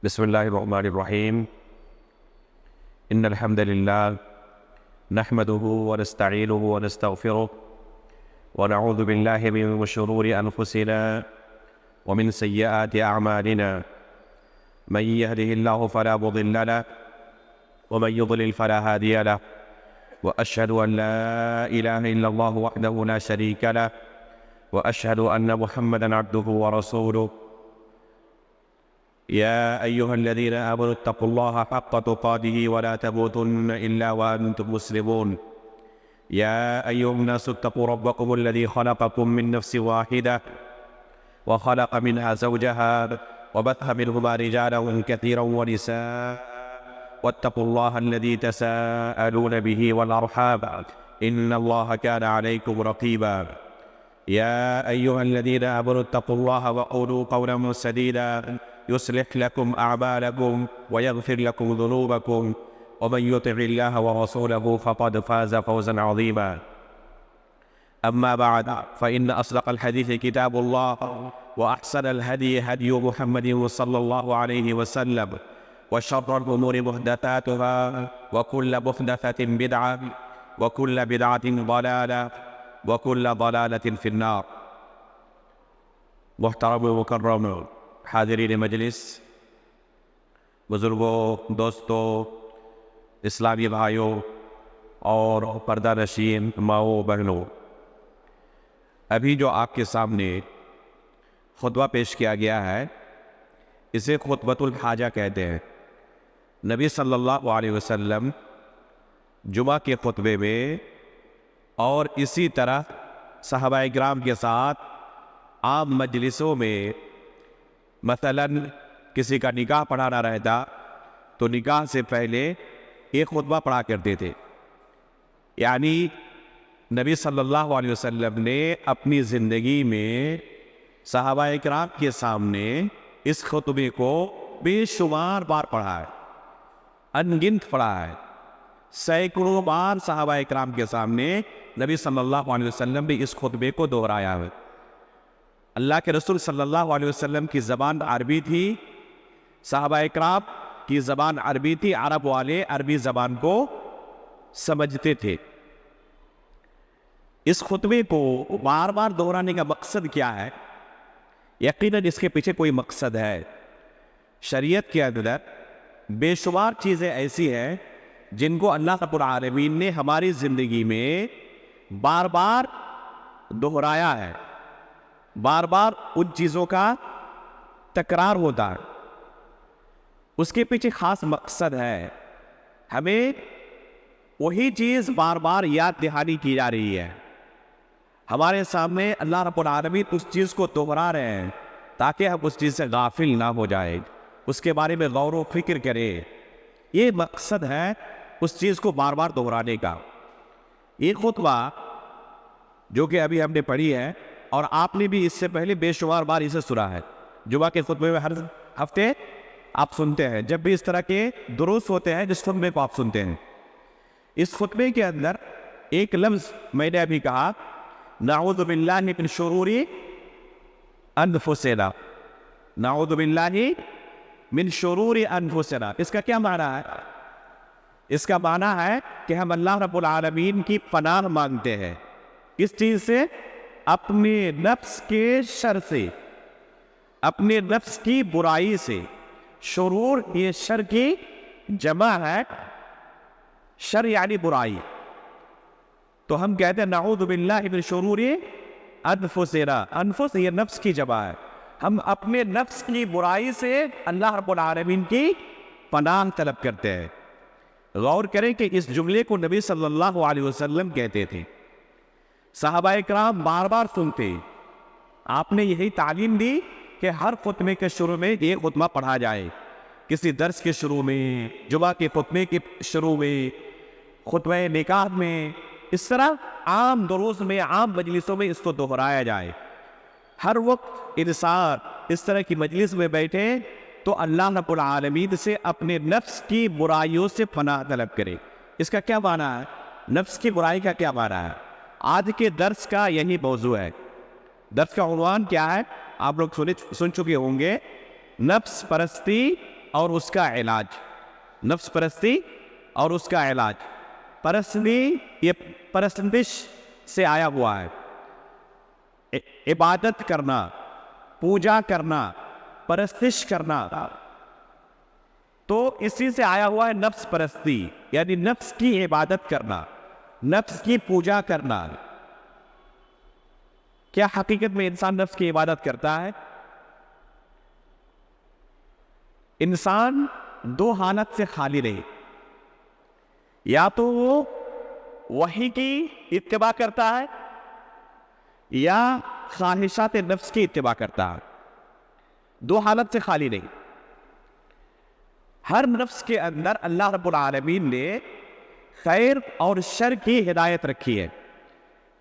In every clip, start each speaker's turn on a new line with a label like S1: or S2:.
S1: بسم الله الرحمن الرحيم. إن الحمد لله نحمده ونستعينه ونستغفره ونعوذ بالله من شرور أنفسنا ومن سيئات أعمالنا. من يهده الله فلا مضل له ومن يضلل فلا هادي له، وأشهد أن لا إله إلا الله وحده لا شريك له، وأشهد أن محمدا عبده ورسوله. يا أيها الذين آمنوا اتقوا الله حق تقاته ولا تموتن إلا وأنتم مسلمون. يا أيها الناس اتقوا ربكم الذي خلقكم من نفس واحدة وخلق منها زوجها وبث منهما رجالا كثيرا ونساء، واتقوا الله الذي تساءلون به والأرحام إن الله كان عليكم رقيبا. يا أيها الذين آمنوا اتقوا الله وقولوا قولا سديدا يصلح لكم أعمالكم ويغفر لكم ذنوبكم، ومن يطع الله ورسوله فقد فاز فوزا عظيما. أما بعد، فإن أصدق الحديث كتاب الله، وأحسن الهدي هدي محمد صلى الله عليه وسلم، وشر الأمور محدثاتها، وكل محدثة بدعة، وكل بدعة ضلالة، وكل ضلالة في النار. محترم و مکرم حاضرین مجلس، بزرگوں، دوستوں، اسلامی بھائیوں اور پردہ نشین ماؤں بہنوں، ابھی جو آپ کے سامنے خطبہ پیش کیا گیا ہے اسے خطبۃ الحاجہ کہتے ہیں. نبی صلی اللہ علیہ وسلم جمعہ کے خطبے میں اور اسی طرح صحابہ کرام کے ساتھ عام مجلسوں میں مثلا کسی کا نکاح پڑھانا رہتا تو نکاح سے پہلے ایک خطبہ پڑھا کرتے تھے. یعنی نبی صلی اللہ علیہ وسلم نے اپنی زندگی میں صحابہ کرام کے سامنے اس خطبے کو بے شمار بار پڑھا ہے، انگنت پڑھا ہے. سینکڑوں بار صحابہ کرام کے سامنے نبی صلی اللہ علیہ وسلم نے اس خطبے کو دہرایا ہے. اللہ کے رسول صلی اللہ علیہ وسلم کی زبان عربی تھی، صحابہ اکرام کی زبان عربی تھی، عرب والے عربی زبان کو سمجھتے تھے. اس خطبے کو بار بار دہرانے کا مقصد کیا ہے؟ یقیناً اس کے پیچھے کوئی مقصد ہے. شریعت کے اندر بے شمار چیزیں ایسی ہیں جن کو اللہ رب العالمین نے ہماری زندگی میں بار بار دہرایا ہے، بار بار ان چیزوں کا تکرار ہوتا ہے. اس کے پیچھے خاص مقصد ہے. ہمیں وہی چیز بار بار یاد دہانی کی جا رہی ہے. ہمارے سامنے اللہ رب العالمین اس چیز کو دہرا رہے ہیں تاکہ ہم اس چیز سے غافل نہ ہو جائیں، اس کے بارے میں غور و فکر کریں. یہ مقصد ہے اس چیز کو بار بار دہرانے کا. یہ خطبہ جو کہ ابھی ہم نے پڑھی ہے اور آپ نے بھی اس سے پہلے بے شمار بار اسے سنا ہے. جمعہ کے خطبے میں ہر ہفتے آپ سنتے ہیں، جب بھی اس طرح کے دروس ہوتے ہیں جس خطبے کو آپ سنتے ہیں. اس خطبے کے اندر ایک لفظ میں نے ابھی کہا، نعوذ باللہ من شرور انفسنا. نعوذ باللہ من شرور انفسنا، اس کا کیا معنی ہے؟ اس کا معنی ہے کہ ہم اللہ رب العالمین کی پناہ مانگتے ہیں. کس چیز سے؟ اپنے نفس کے شر سے، اپنے نفس کی برائی سے. شرور یہ شر کی جمع ہے، شر یعنی برائی. تو ہم کہتے ہیں نعوذ باللہ من شرور انفسنا. انفس یہ نفس کی جمع ہے. ہم اپنے نفس کی برائی سے اللہ رب العالمین کی پناہ طلب کرتے ہیں. غور کریں کہ اس جملے کو نبی صلی اللہ علیہ وسلم کہتے تھے، صحابہ اکرام بار بار سنتے. آپ نے یہی تعلیم دی کہ ہر خطبے کے شروع میں یہ خطبہ پڑھا جائے. کسی درس کے شروع میں، جمعہ کے خطبے کے شروع میں، خطبہ نکاح میں، اس طرح عام دروس میں، عام مجلسوں میں اس کو دہرایا جائے. ہر وقت انسان اس طرح کی مجلس میں بیٹھے تو اللہ رب العالمین سے اپنے نفس کی برائیوں سے پناہ طلب کرے. اس کا کیا معنی ہے؟ نفس کی برائی کا کیا معنی ہے؟ آج کے درس کا یہی موضوع ہے. درس کا عنوان کیا ہے؟ آپ لوگ سن چکے ہوں گے، نفس پرستی اور اس کا علاج. نفس پرستی اور اس کا علاج. پرستی یہ پرستش سے آیا ہوا ہے. عبادت کرنا, پوجا کرنا, پرستش کرنا, تو اسی سے آیا ہوا ہے نفس پرستی, یعنی نفس کی عبادت کرنا, نفس کی پوجا کرنا. کیا حقیقت میں انسان نفس کی عبادت کرتا ہے؟ انسان دو حالت سے خالی نہیں. یا تو وہ وحی کی اتباع کرتا ہے یا خواہشات نفس کی اتباع کرتا ہے. دو حالت سے خالی نہیں. ہر نفس کے اندر اللہ رب العالمین نے خیر اور شر کی ہدایت رکھی ہے.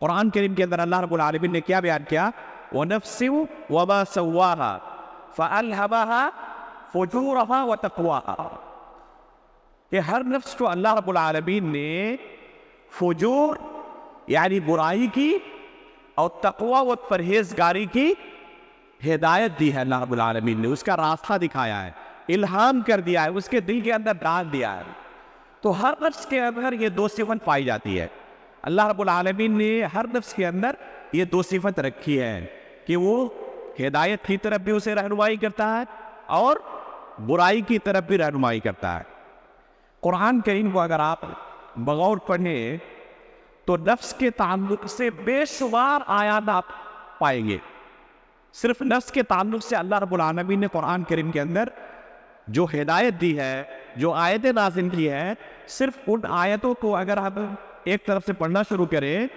S1: قرآن کریم کے اندر اللہ رب العالمین نے کیا بیان کیا؟ وَنَفْسٍ وَمَا سَوَّاهَا فَأَلْهَمَهَا فُجُورَهَا وَتَقْوَاهَا. کہ ہر نفس کو اللہ رب العالمین نے فجور یعنی برائی کی اور تقوی و پرہیزگاری کی ہدایت دی ہے. اللہ رب العالمین نے اس کا راستہ دکھایا ہے, الہام کر دیا ہے, اس کے دل کے اندر ڈال دیا ہے. تو ہر نفس کے اندر یہ دو صفت پائی جاتی ہے. اللہ رب العالمین نے ہر نفس کے اندر یہ دو صفت رکھی ہے کہ وہ ہدایت کی طرف بھی اسے رہنمائی کرتا ہے اور برائی کی طرف بھی رہنمائی کرتا ہے. قرآن کریم کو اگر آپ بغور پڑھیں تو نفس کے تعلق سے بے شمار آیات آپ پائیں گے. صرف نفس کے تعلق سے اللہ رب العالمین نے قرآن کریم کے اندر جو ہدایت دی ہے, جو آیتیں نازل کی ہے, صرف ان آیتوں کو اگر ہم ایک طرف سے پڑھنا شروع کریں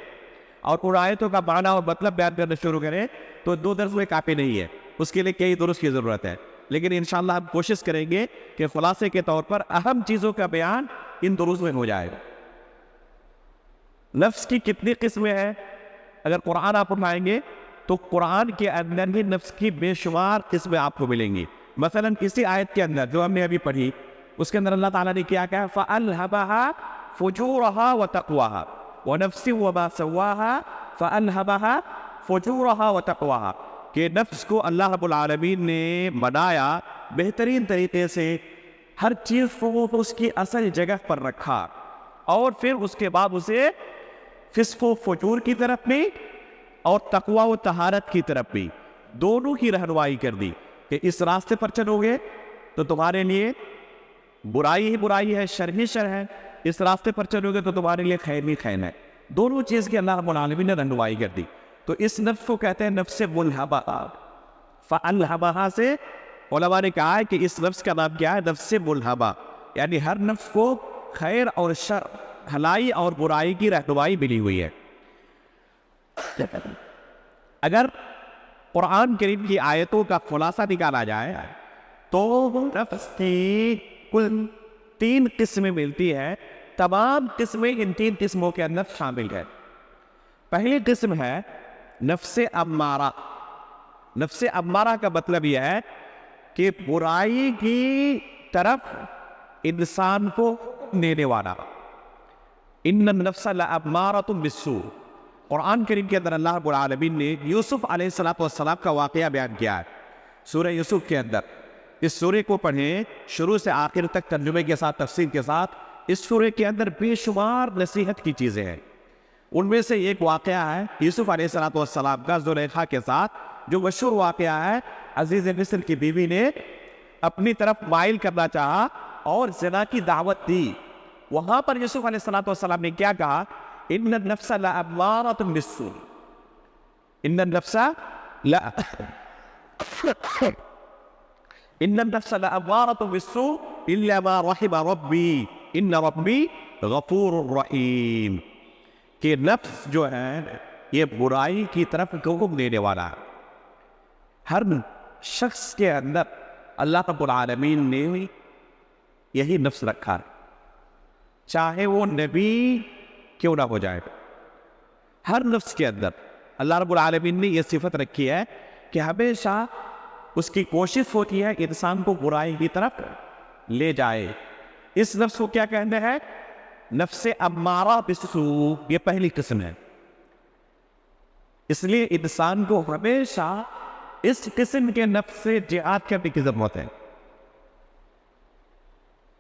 S1: اور ان آیتوں کا معنی اور مطلب بیان کرنا شروع کریں تو 2 درس میں کافی نہیں ہے. اس کے لیے کئی درس کی ضرورت ہے. لیکن انشاءاللہ ہم کوشش کریں گے کہ خلاصے کے طور پر اہم چیزوں کا بیان ان دروس میں ہو جائے. نفس کی کتنی قسمیں ہیں اگر قرآن آپ اٹھائیں گے تو قرآن کے اندر بھی نفس کی بے شمار قسمیں آپ کو ملیں گی. مثلا اسی آیت کے اندر جو ہم نے ابھی پڑھی اس کے اندر اللہ تعالیٰ نے کیا کہا؟ فَأَلْهَمَهَا فُجُورَهَا وَتَقْوَاهَا وَنَفْسٍ وَمَا سَوَّاهَا فَأَلْهَمَهَا فُجُورَهَا وَتَقْوَاهَا. کہ نفس کو اللہ رب العالمین نے بنایا بہترین طریقے سے, ہر چیز کو اس کی اصل جگہ پر رکھا اور پھر اس کے بعد اسے فسق و فجور کی طرف بھی اور تقوی و طہارت کی طرف بھی دونوں کی رہنمائی کر دی کہ اس راستے پر چلو گے تو تمہارے لیے برائی ہی برائی ہے, شر ہی شر ہے, اس راستے پر چلو گے تو تمہارے لیے خیر ہی خیر ہے. دونوں چیز کی اللہ رب العالمین نے رہنمائی کر دی. تو اس نفس کو کہتے ہیں نفس ملہمہ. فَأَلْهَمَهَا سے علماء نے کہا ہے کہ اس نفس کا نام کیا ہے؟ نفس ملہمہ. یعنی ہر نفس کو خیر اور شر, بھلائی اور برائی کی رہنمائی ملی ہوئی ہے. اگر قرآن کریم کی آیتوں کا خلاصہ نکالا جائے تو نفس کی کل 3 قسمیں ملتی ہیں. تمام قسمیں ان 3 قسموں کے اندر شامل ہے. پہلی قسم ہے نفس امارہ. نفس امارہ کا مطلب یہ ہے کہ برائی کی طرف انسان کو دینے والا. ان النفس لامارۃ بالسوء. قرآن کریم کے اندر اللہ رب العالمین نے یوسف علیہ السلام کا واقعہ بیان کیا ہے سورہ یوسف کے اندر. اس سورے کو پڑھیں شروع سے آخر تک ترجمے کے ساتھ, تفسیر کے ساتھ. اس سورے کے اندر بے شمار نصیحت کی چیزیں ہیں. ان میں سے ایک واقعہ ہے یوسف علیہ السلام کا زلیخا کے ساتھ, جو مشہور واقعہ ہے. عزیز مصر کی بیوی نے اپنی طرف مائل کرنا چاہا اور زنا کی دعوت دی. وہاں پر یوسف علیہ السلام نے کیا کہا؟ ان النفس لامارۃ بالسوء. ان النفس لامارۃ بالسوء الا ما رحم ربی ان ربی غفور رحیم. کہ نفس جو ہے یہ برائی کی طرف حکم دینے والا ہے. ہر شخص کے اندر اللہ رب العالمین نے یہی نفس رکھا ہے, چاہے وہ نبی کیوں نہ ہو جائے. ہر نفس کے اندر اللہ رب العالمین نے یہ صفت رکھی ہے کہ ہمیشہ اس کی کوشش ہوتی ہے انسان کو برائی کی طرف لے جائے. اس نفس کو کیا کہتے ہیں؟ نفس امارہ بالسوء. یہ پہلی قسم ہے. اس لیے انسان کو ہمیشہ اس قسم کے نفس سے جہاد کرنے کی ضرورت ہے.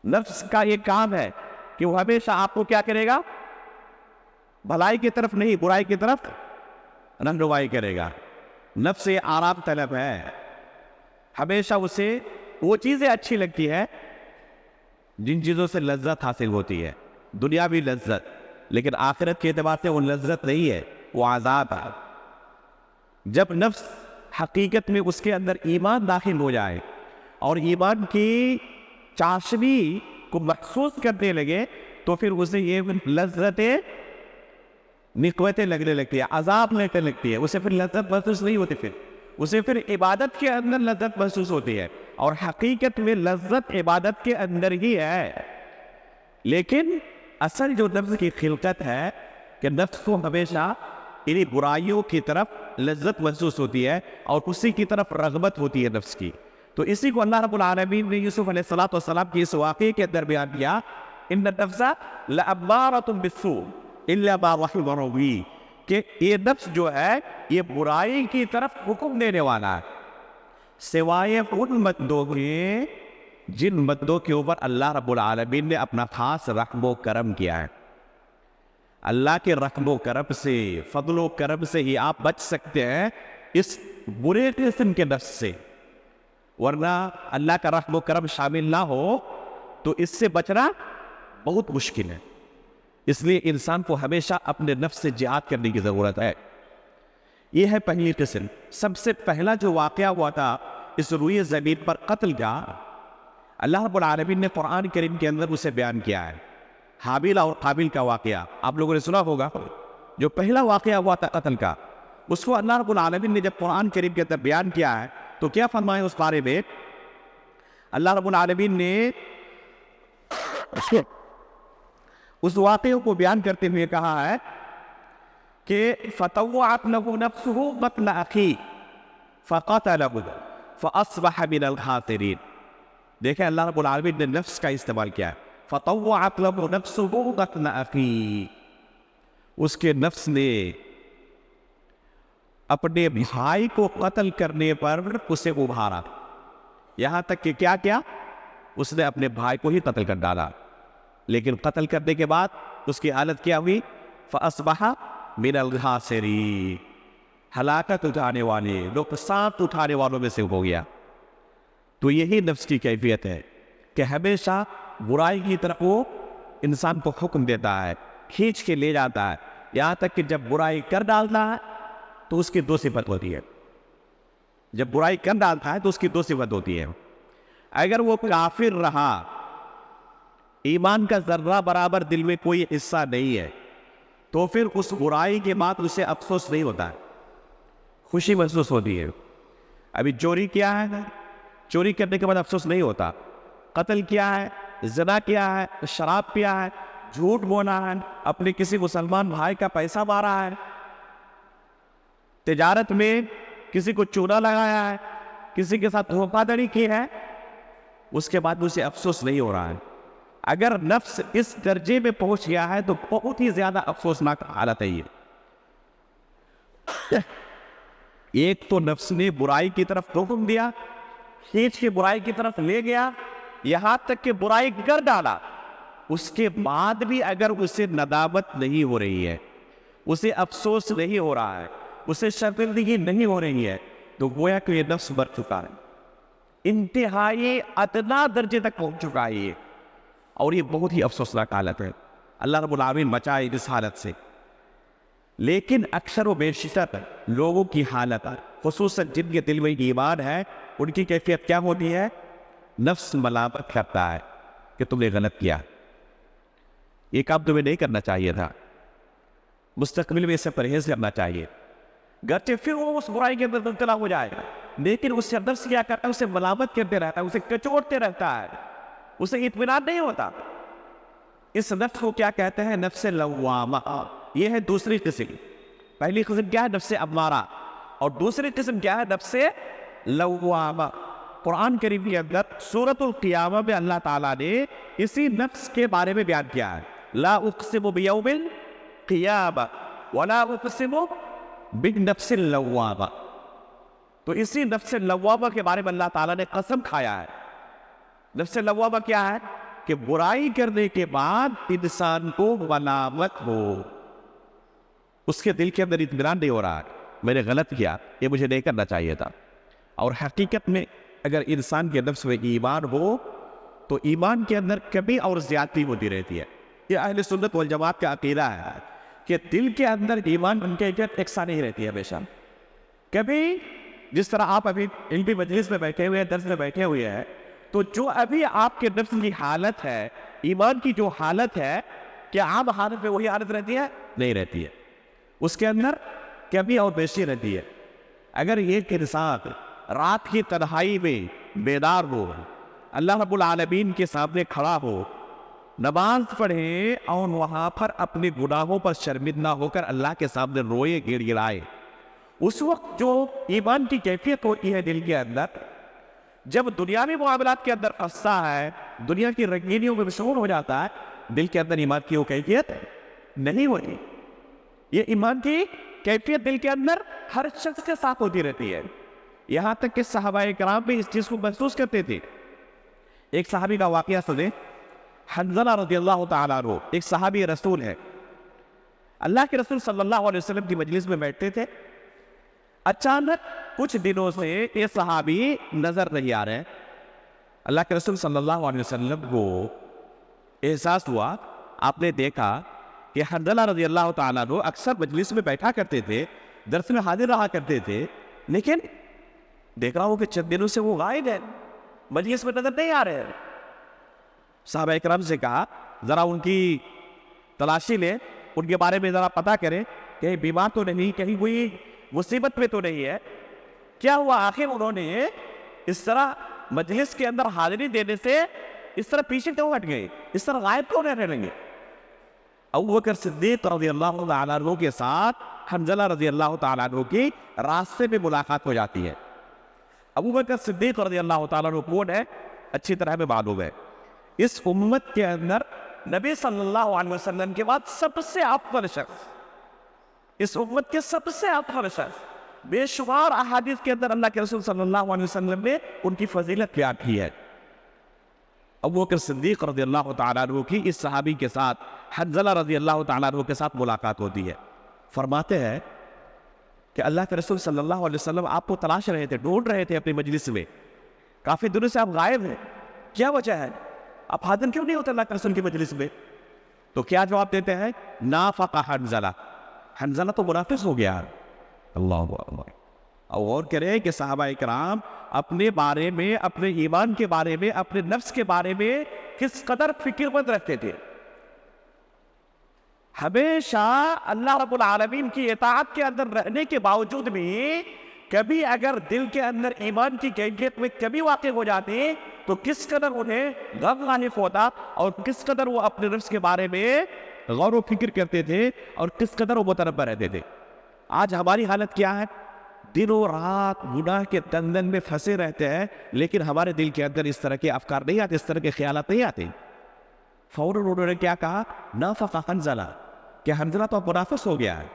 S1: نفس کا یہ کام ہے کہ وہ ہمیشہ آپ کو کیا کرے گا؟ بھلائی کی طرف نہیں، برائی کی طرف رہنمائی کرے گا. نفس آرام طلب ہے، ہمیشہ اسے وہ چیزیں اچھی لگتی ہے جن چیزوں سے لذت حاصل ہوتی ہے، دنیاوی لذت، لیکن آخرت کے اعتبار سے وہ لذت نہیں ہے، وہ عذاب ہے. جب نفس حقیقت میں اس کے اندر ایمان داخل ہو جائے اور ایمان کی چاشنی کو محسوس کرنے لگے تو پھر اسے یہ لذتیں نقوتیں لگنے لگتی ہے، عذاب لگنے لگتی ہے، اسے پھر لذت محسوس نہیں ہوتی، پھر اسے پھر عبادت کے اندر لذت محسوس ہوتی ہے، اور حقیقت میں لذت عبادت کے اندر ہی ہے. لیکن اصل جو نفس کی خلقت ہے کہ نفس کو ہمیشہ انہی برائیوں کی طرف لذت محسوس ہوتی ہے اور اسی کی طرف رغبت ہوتی ہے نفس کی. تو اسی کو اللہ رب العالمین نے یوسف علیہ السلام کی اس واقعے کے اندر بیان کیا، ان النفس لامارۃ بالسوء الا ما رحم ربی، کہ یہ نفس جو ہے یہ برائی کی طرف حکم دینے والا ہے سوائے ان بندوں کے جن بندوں کے اوپر اللہ رب العالمین نے اپنا خاص رحم و کرم کیا ہے. اللہ کے رحم و کرم سے، فضل و کرم سے ہی آپ بچ سکتے ہیں اس برے قسم کے نفس سے، ورنہ اللہ کا رحم و کرم شامل نہ ہو تو اس سے بچنا بہت مشکل ہے. اس لیے انسان کو ہمیشہ اپنے نفس سے جہاد کرنے کی ضرورت ہے. یہ ہے پہلی قسم. سب سے پہلا جو واقعہ ہوا تھا اس روئے زمین پر قتل کا، اللہ رب العالمین نے قرآن کریم کے اندر اسے بیان کیا ہے. حابیل اور قابیل کا واقعہ آپ لوگوں نے سنا ہوگا. جو پہلا واقعہ ہوا تھا قتل کا، اس کو اللہ رب العالمین نے جب قرآن کریم کے اندر بیان کیا ہے تو کیا فرمایا اس بارے میں؟ اللہ رب العالمین نے اس واقعے کو بیان کرتے ہوئے کہا ہے کہ فَطَوَّعَتْ لَهُ نَفْسُهُ قَتْلَ أَخِيهِ فَقَتَلَهُ فَأَصْبَحَ مِنَ الْخَاسِرِينَ. دیکھیں اللہ رب العالمین نے نفس کا استعمال کیا ہے. فَطَوَّعَتْ لَهُ نَفْسُهُ قَتْلَ أَخِيهِ، اس کے نفس نے اپنے بھائی کو قتل کرنے پر اسے ابھارا، یہاں تک کہ کیا کیا؟ اس نے اپنے بھائی کو ہی قتل کر ڈالا. لیکن قتل کرنے کے بعد اس کی حالت کیا ہوئی؟ فَأَصْبَحَ مِنَ الْخَاسِرِينَ، ہلاکت اٹھانے والے، نقصان اٹھانے والوں میں سے ہو گیا. تو یہی نفس کی کیفیت ہے کہ ہمیشہ برائی کی طرف وہ انسان کو حکم دیتا ہے، کھینچ کے لے جاتا ہے، یہاں تک کہ جب برائی کر ڈالتا ہے تو اس کی دو صفت ہوتی ہے. جب برائی کر ڈالتا ہے تو اس کی دو صفت ہوتی ہے. اگر وہ کافر رہا، ایمان کا ذرہ برابر دل میں کوئی حصہ نہیں ہے، تو پھر اس برائی کے بعد اسے افسوس نہیں ہوتا ہے، خوشی محسوس ہوتی ہے. ابھی چوری کیا ہے، چوری کرنے کے بعد افسوس نہیں ہوتا. قتل کیا ہے، زنا کیا ہے، شراب پیا ہے، جھوٹ بولا ہے، اپنے کسی مسلمان بھائی کا پیسہ مارا ہے، تجارت میں کسی کو چونا لگایا ہے، کسی کے ساتھ دھوکہ دھڑی کی ہے، اس کے بعد اسے افسوس نہیں ہو رہا ہے. اگر نفس اس درجے میں پہنچ گیا ہے تو بہت ہی زیادہ افسوسناک حالت ہے یہ. ایک تو نفس نے برائی کی طرف حکم دیا، کھینچ کے برائی کی طرف لے گیا، یہاں تک کہ برائی کر ڈالا، اس کے بعد بھی اگر اسے ندامت نہیں ہو رہی ہے، اسے افسوس نہیں ہو رہا ہے، اسے شرمندگی نہیں ہو رہی ہے، تو گویا کہ یہ نفس مر چکا ہے، انتہائی ادنا درجے تک پہنچ چکا ہے یہ. اور یہ بہت ہی افسوسناک حالت ہے. اللہ رب العالمین بچائے اس حالت سے. لیکن اکثر و بیشتر لوگوں کی حالت، خصوصاً جن کے دل میں ایمان ہے، ان کی کیفیت کیا ہوتی ہے؟ نفس ملامت کرتا ہے کہ تم نے غلط کیا، یہ کام تمہیں نہیں کرنا چاہیے تھا، مستقبل میں اس سے پرہیز کرنا چاہیے. گرچہ پھر وہ اس برائی کے اندر مبتلا ہو جائے گا، لیکن اس سے نفس کیا کرتا ہے؟ اسے ملامت کرتے رہتا ہے، اسے کچوڑتے رہتا ہے، اسے اطمینان نہیں ہوتا. اس نفس کو کیا کہتے ہیں؟ نفس لوامہ. یہ ہے دوسری قسم. پہلی قسم کیا ہے؟ نفس امارہ. اور دوسری قسم کیا ہے؟ نفس لوامہ. قرآن کریم کے اندر سورۃ القیامہ میں اللہ تعالیٰ نے اسی نفس کے بارے میں بیان کیا ہے. لا اقسم بیوم القیامہ ولا اقسم بالنفس اللوامہ. تو اسی نفس لوامہ کے بارے میں اللہ تعالیٰ نے قسم کھایا ہے. نفس لوامہ کیا ہے؟ کہ برائی کرنے کے بعد انسان کو ملامت ہو، اس کے دل کے اندر اطمینان نہیں ہو رہا میں نے غلط کیا، یہ مجھے نہیں کرنا چاہیے تھا. اور حقیقت میں اگر انسان کے نفس میں ایمان ہو تو ایمان کے اندر کمی اور زیادتی ہوتی رہتی ہے. یہ اہل سنت والجماعت کا عقیدہ ہے کہ دل کے اندر ایمان ان کے یکساں نہیں رہتی ہے ہمیشہ. کبھی جس طرح آپ ابھی علمی مجلس میں بیٹھے ہوئے ہیں، درس میں بیٹھے ہوئے ہیں، تو جو ابھی آپ کے نفس کی حالت ہے، ایمان کی جو حالت ہے، کیا عام حالت میں وہی حالت رہتی ہے؟ نہیں رہتی ہے. اس کے اندر کمی اور بیشی رہتی ہے. اگر ایک انسان رات کی تنہائی میں بیدار ہو، اللہ رب العالمین کے سامنے کھڑا ہو، نماز پڑھے اور وہاں پر اپنے گناہوں پر شرمندہ ہو کر اللہ کے سامنے روئے گڑ گڑائے، اس وقت جو ایمان کی کیفیت ہوتی ہے دل کے اندر، جب دنیاوی معاملات کے اندر پھنستا ہے، دنیا کی رنگینیوں میں مشغول ہو جاتا ہے، دل کے اندر ایمان کی وہ کیفیت نہیں ہوتی. یہ ایمان کی کیفیت دل کے اندر ہر شخص کے ساتھ ہوتی رہتی ہے. یہاں تک کہ صحابہ کرام بھی اس چیز کو محسوس کرتے تھے. ایک صحابی کا واقعہ سنیں. حنظلہ رضی اللہ تعالیٰ عنہ ایک صحابی رسول ہے. اللہ کے رسول صلی اللہ علیہ وسلم کی مجلس میں بیٹھتے تھے. اچانک کچھ دنوں سے یہ صحابی نظر نہیں آ رہے. اللہ کے رسول صلی اللہ علیہ وسلم کو احساس ہوا، آپ نے دیکھا کہ حنظلہ رضی اللہ تعالیٰ عنہ اکثر مجلس میں بیٹھا کرتے تھے، درس میں حاضر رہا کرتے تھے، لیکن دیکھ رہا ہوں کہ چند دنوں سے وہ غائب ہیں، مجلس میں نظر نہیں آ رہے ہیں. صحابہ اکرام سے کہا ذرا ان کی تلاشی لیں، ان کے بارے میں ذرا پتہ کریں، کہیں بیمار تو نہیں، کہیں کوئی مصیبت میں تو نہیں ہے. کیا ہوا؟ آخر انہوں نے اس طرح مجلس کے اندر حاضری دینے سے اس طرح پیچھے کیوں ہٹ گئے، اس طرح غائب کیوں رہنے لگے؟ ابوبکر صدیق رضی اللہ تعالیٰ عنہ کے ساتھ حنظلہ رضی اللہ تعالیٰ عنہ کی راستے میں ملاقات ہو جاتی ہے. ابوبکر صدیق رضی اللہ تعالیٰ عنہ کون ہے اچھی طرح میں معلوم ہے. اس امت کے اندر نبی صلی اللہ علیہ وسلم کے بعد سب سے افضل شخص، اس امت کے سب سے افضل شخص، بے شمار احادیث کے اندر اللہ کے رسول صلی اللہ علیہ وسلم نے ان کی فضیلت بیان کی ہے. ابوبکر صدیق رضی اللہ تعالیٰ عنہ کی اس صحابی کے ساتھ حنظلہ رضی اللہ تعالیٰ عنہ کے ساتھ ملاقات ہوتی ہے. فرماتے ہیں کہ اللہ کے رسول صلی اللہ علیہ وسلم آپ کو تلاش رہے تھے، ڈھونڈ رہے تھے اپنی مجلس میں، کافی دنوں سے آپ غائب ہیں، کیا وجہ ہے؟ آپ حاضر کیوں نہیں ہوتے اللہ کے رسول کی مجلس میں؟ تو کیا جواب دیتے ہیں؟ نافق حنظلہ، حنظلہ تو منافق ہو گیا. اللہ اکبر. اور کہہ رہے ہیں کہ صحابہ کرام اپنے بارے میں، اپنے ایمان کے بارے میں، اپنے نفس کے بارے میں کس قدر فکر مند رہتے تھے. ہمیشہ اللہ رب العالمین کی اطاعت کے اندر رہنے کے باوجود بھی کبھی اگر دل کے اندر ایمان کی کیفیت میں کمی واقع ہو جاتی تو کس قدر انہیں غم غالب ہوتا، اور کس قدر وہ اپنے نفس کے بارے میں غور و فکر کرتے تھے، اور کس قدر وہ متنبہ رہتے تھے. آج ہماری حالت کیا ہے؟ دنوں رات گناہ کے دندن میں پھنسے رہتے ہیں، لیکن ہمارے دل کے اندر اس طرح کے افکار نہیں آتے، اس طرح کے خیالات نہیں آتے. فوراً انہوں نے کیا کہا؟ نافق حنظلہ، کہ حنظلہ تو منافق ہو گیا ہے.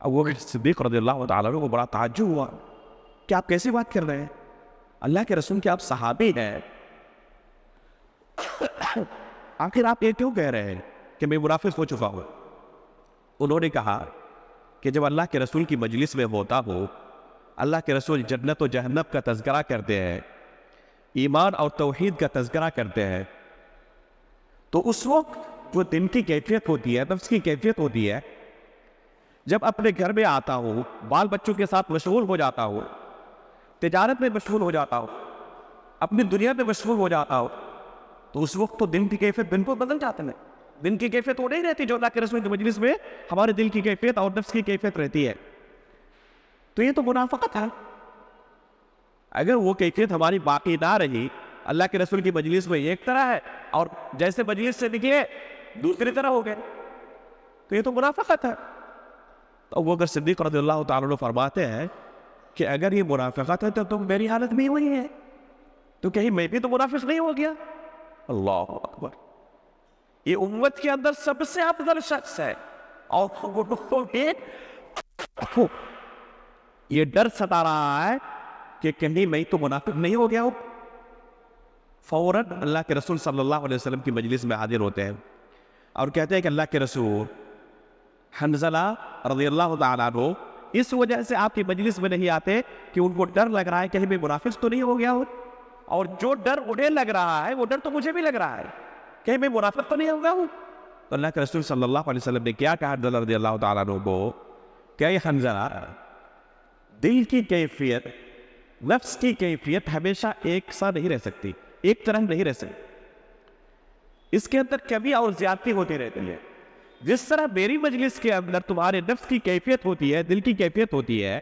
S1: ابوبکر صدیق رضی اللہ تعالیٰ عنہ کو بڑا تعجب ہوا کہ آپ کیسی بات کر رہے ہیں، اللہ کے رسول کے آپ صحابی ہیں، آخر آپ یہ کیوں کہہ رہے ہیں کہ میں منافق ہو چکا ہوں؟ انہوں نے کہا کہ جب اللہ کے رسول کی مجلس میں ہوتا ہو، اللہ کے رسول جنت و جہنم کا تذکرہ کرتے ہیں، ایمان اور توحید کا تذکرہ کرتے ہیں، تو اس وقت جو دل کی کیفیت ہوتی ہے، نفس کی کیفیت ہوتی ہے، جب اپنے گھر میں آتا ہوں، بال بچوں کے ساتھ مشغول ہو جاتا ہوں، تجارت میں مشغول ہو جاتا ہوں، اپنی دنیا میں مشغول ہو جاتا ہوں، تو اس وقت تو دل کی کیفیت بالکل بدل جاتے ہیں. دل کی کیفیت وہ نہیں رہتی جو اللہ کے رسول کی مجلس میں ہمارے دل کی کیفیت اور نفس کی کیفیت رہتی ہے. تو یہ تو منافقت ہے. اگر وہ کیفیت ہماری باقی نہ رہی، اللہ کے رسول کی مجلس میں ایک طرح ہے اور جیسے مجلس سے نکلے دوسری طرح ہو گئے، تو یہ تو منافقت ہے. تو ابوبکر صدیق رضی اللہ تعالیٰ عنہ فرماتے ہیں کہ اگر یہ منافقت ہے تو میری حالت بھی وہی ہے، تو کہیں میں بھی تو منافق نہیں ہو گیا؟ اللہ اکبر. یہ امت کے اندر سب سے افضل شخص ہے، اور یہ ڈر ستا رہا ہے کہ کہیں میں تو منافق نہیں ہو گیا ہوں. فوراً اللہ کے رسول صلی اللہ علیہ وسلم کی مجلس میں حاضر ہوتے ہیں اور کہتے ہیں کہ اللہ کے رسول، حنظلہ رضی اللہ تعالیٰ عنہ اس وجہ سے آپ کی مجلس میں نہیں آتے کہ ان کو ڈر لگ رہا ہے کہیں میں منافق تو نہیں ہو گیا ہوں، اور جو ڈر انہیں لگ رہا ہے وہ ڈر تو مجھے بھی لگ رہا ہے، کہیں میں منافق تو نہیں ہو گیا ہوں۔ تو اللہ کے رسول صلی اللہ علیہ وسلم نے کیا کہا حنظلہ رضی اللہ تعالیٰ عنہ کو، کیا یہ حنظلہ، دل کی کیفیت، نفس کی کیفیت ہمیشہ ایک سا نہیں رہ سکتی، ایک طرح نہیں رہ سکتی، اس کے اندر کمی اور زیادتی ہوتی رہتی ہے۔ جس طرح میری مجلس کے اندر تمہارے نفس کی کیفیت ہوتی ہے، دل کی کیفیت ہوتی ہے،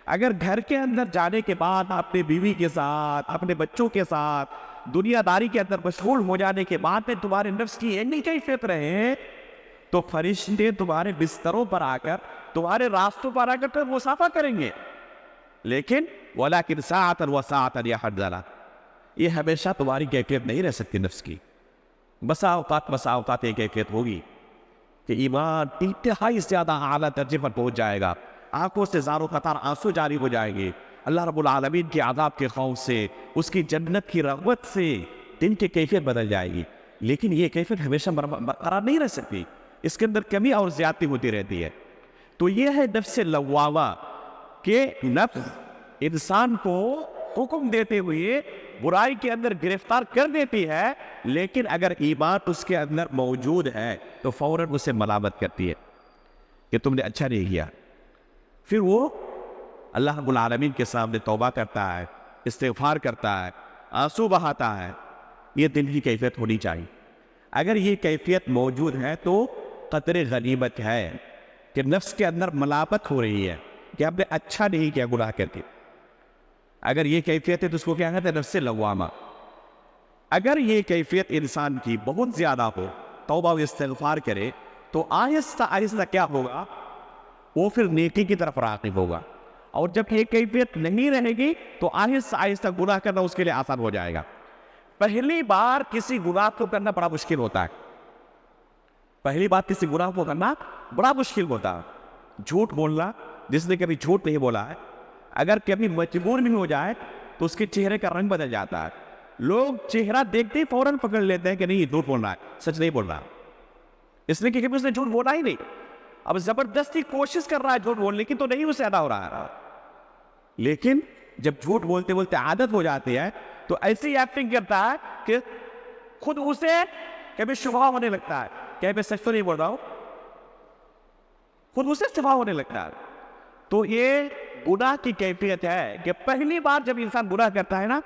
S1: اگر گھر کے اندر جانے کے بعد اپنے بیوی کے ساتھ، اپنے بچوں کے ساتھ دنیا داری کے اندر مشغول ہو جانے کے بعد میں تمہارے نفس کی اتنی کیفیت رہے تو فرشتے تمہارے بستروں پر آ کر، تمہارے راستوں پر آ کر پھر مسافہ کریں گے، لیکن وَلَكِنْ سَاعَةً وَسَاعَةً يَا حَنظَلَہ، یہ ہمیشہ تمہاری کیفیت نہیں رہ سکتی نفس کی۔ بسا اوقات یہ کیفیت ہوگی کہ ایمان انتہائی زیادہ اعلیٰ درجے پر پہنچ جائے گا، آنکھوں سے زاروں قطار آنسو جاری ہو جائیں گے، اللہ رب العالمین کے عذاب کے خوف سے، اس کی جنت کی رغبت سے دن کی کیفیت بدل جائے گی، لیکن یہ کیفیت ہمیشہ برقرار نہیں رہ سکتی، اس کے اندر کمی اور زیادتی ہوتی رہتی ہے۔ تو یہ ہے نفس لوامہ، کہ نفس انسان کو حکم دیتے ہوئے برائی کے اندر گرفتار کر دیتی ہے، لیکن اگر ایمان اس کے اندر موجود ہے تو فوراً اسے ملامت کرتی ہے کہ تم نے اچھا نہیں کیا، پھر وہ اللہ رب العالمین کے سامنے توبہ کرتا ہے، استغفار کرتا ہے، آنسو بہاتا ہے۔ یہ دل کی کیفیت ہونی چاہیے۔ اگر یہ کیفیت موجود ہے تو قدر غنیمت ہے کہ نفس کے اندر ملامت ہو رہی ہے کہ ہم نے اچھا نہیں کیا گناہ کر کے۔ اگر یہ کیفیت ہے تو اس کو کیا کہتے ہیں؟ نفس لوامہ۔ اگر یہ کیفیت انسان کی بہت زیادہ ہو، توبہ و استغفار کرے، تو آہستہ آہستہ کیا ہوگا؟ وہ پھر نیکی کی طرف راغب ہوگا، اور جب یہ کیفیت نہیں رہے گی تو آہستہ آہستہ گناہ کرنا اس کے لیے آسان ہو جائے گا۔ پہلی بار کسی گناہ کو کرنا بڑا مشکل ہوتا ہے، پہلی بار کسی گناہ کو کرنا بڑا مشکل ہوتا ہے۔ جھوٹ بولنا، جس نے کبھی جھوٹ نہیں بولا ہے، اگر کبھی مجبور بھی ہو جائے تو اس کے چہرے کا رنگ بدل جاتا ہے، لوگ چہرہ دیکھتے ہی فوراً پکڑ لیتے ہیں کہ نہیں یہ جھوٹ بول رہا ہے، سچ نہیں بول رہا، اس لیے کہ کبھی اس نے جھوٹ بولا ہی نہیں، اب زبردستی کوشش کر رہا ہے جھوٹ بولنے کی تو نہیں اسے ادا ہو رہا ہے۔ لیکن جب جھوٹ بولتے بولتے عادت ہو جاتی ہے تو ایسی ایکٹنگ کرتا ہے کہ خود اسے کبھی شبہ ہونے لگتا ہے کہ میں سچ تو نہیں بول رہا ہوں، خود اسے شبہ ہونے لگتا ہے۔ تو یہ گناہ کی کیفیت ہے کہ پہلی بار جب انسان گناہ کرتا ہے نا،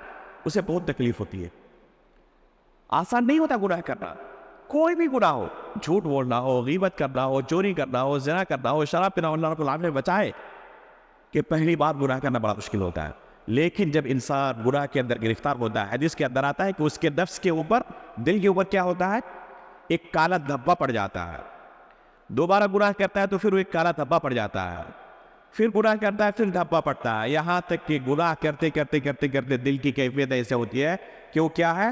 S1: اسے بہت تکلیف ہوتی ہے، آسان نہیں ہوتا گناہ کرنا، کوئی بھی گناہ ہو، جھوٹ بولنا ہو، غیبت کرنا ہو، چوری کرنا ہو، زنا کرنا ہو، شراب پینا ہو، اللہ رب العالمین بچائے کہ پہلی بار گناہ کرنا بڑا مشکل ہوتا ہے۔ لیکن جب انسان گناہ کے اندر گرفتار ہوتا ہے، حدیث کے اندر آتا ہے کہ اس کے نفس کے اوپر، دل کے اوپر کیا ہوتا ہے؟ ایک کالا دھبا پڑ جاتا ہے۔ دوبارہ گناہ کرتا ہے تو پھر وہ ایک کالا دھبا پڑ جاتا ہے، پھر گناہ کرتا ہے، پھر دھبا پڑتا ہے، یہاں تک کہ گناہ کرتے کرتے کرتے کرتے دل کی کیفیت ایسے ہوتی ہے کہ وہ کیا ہے؟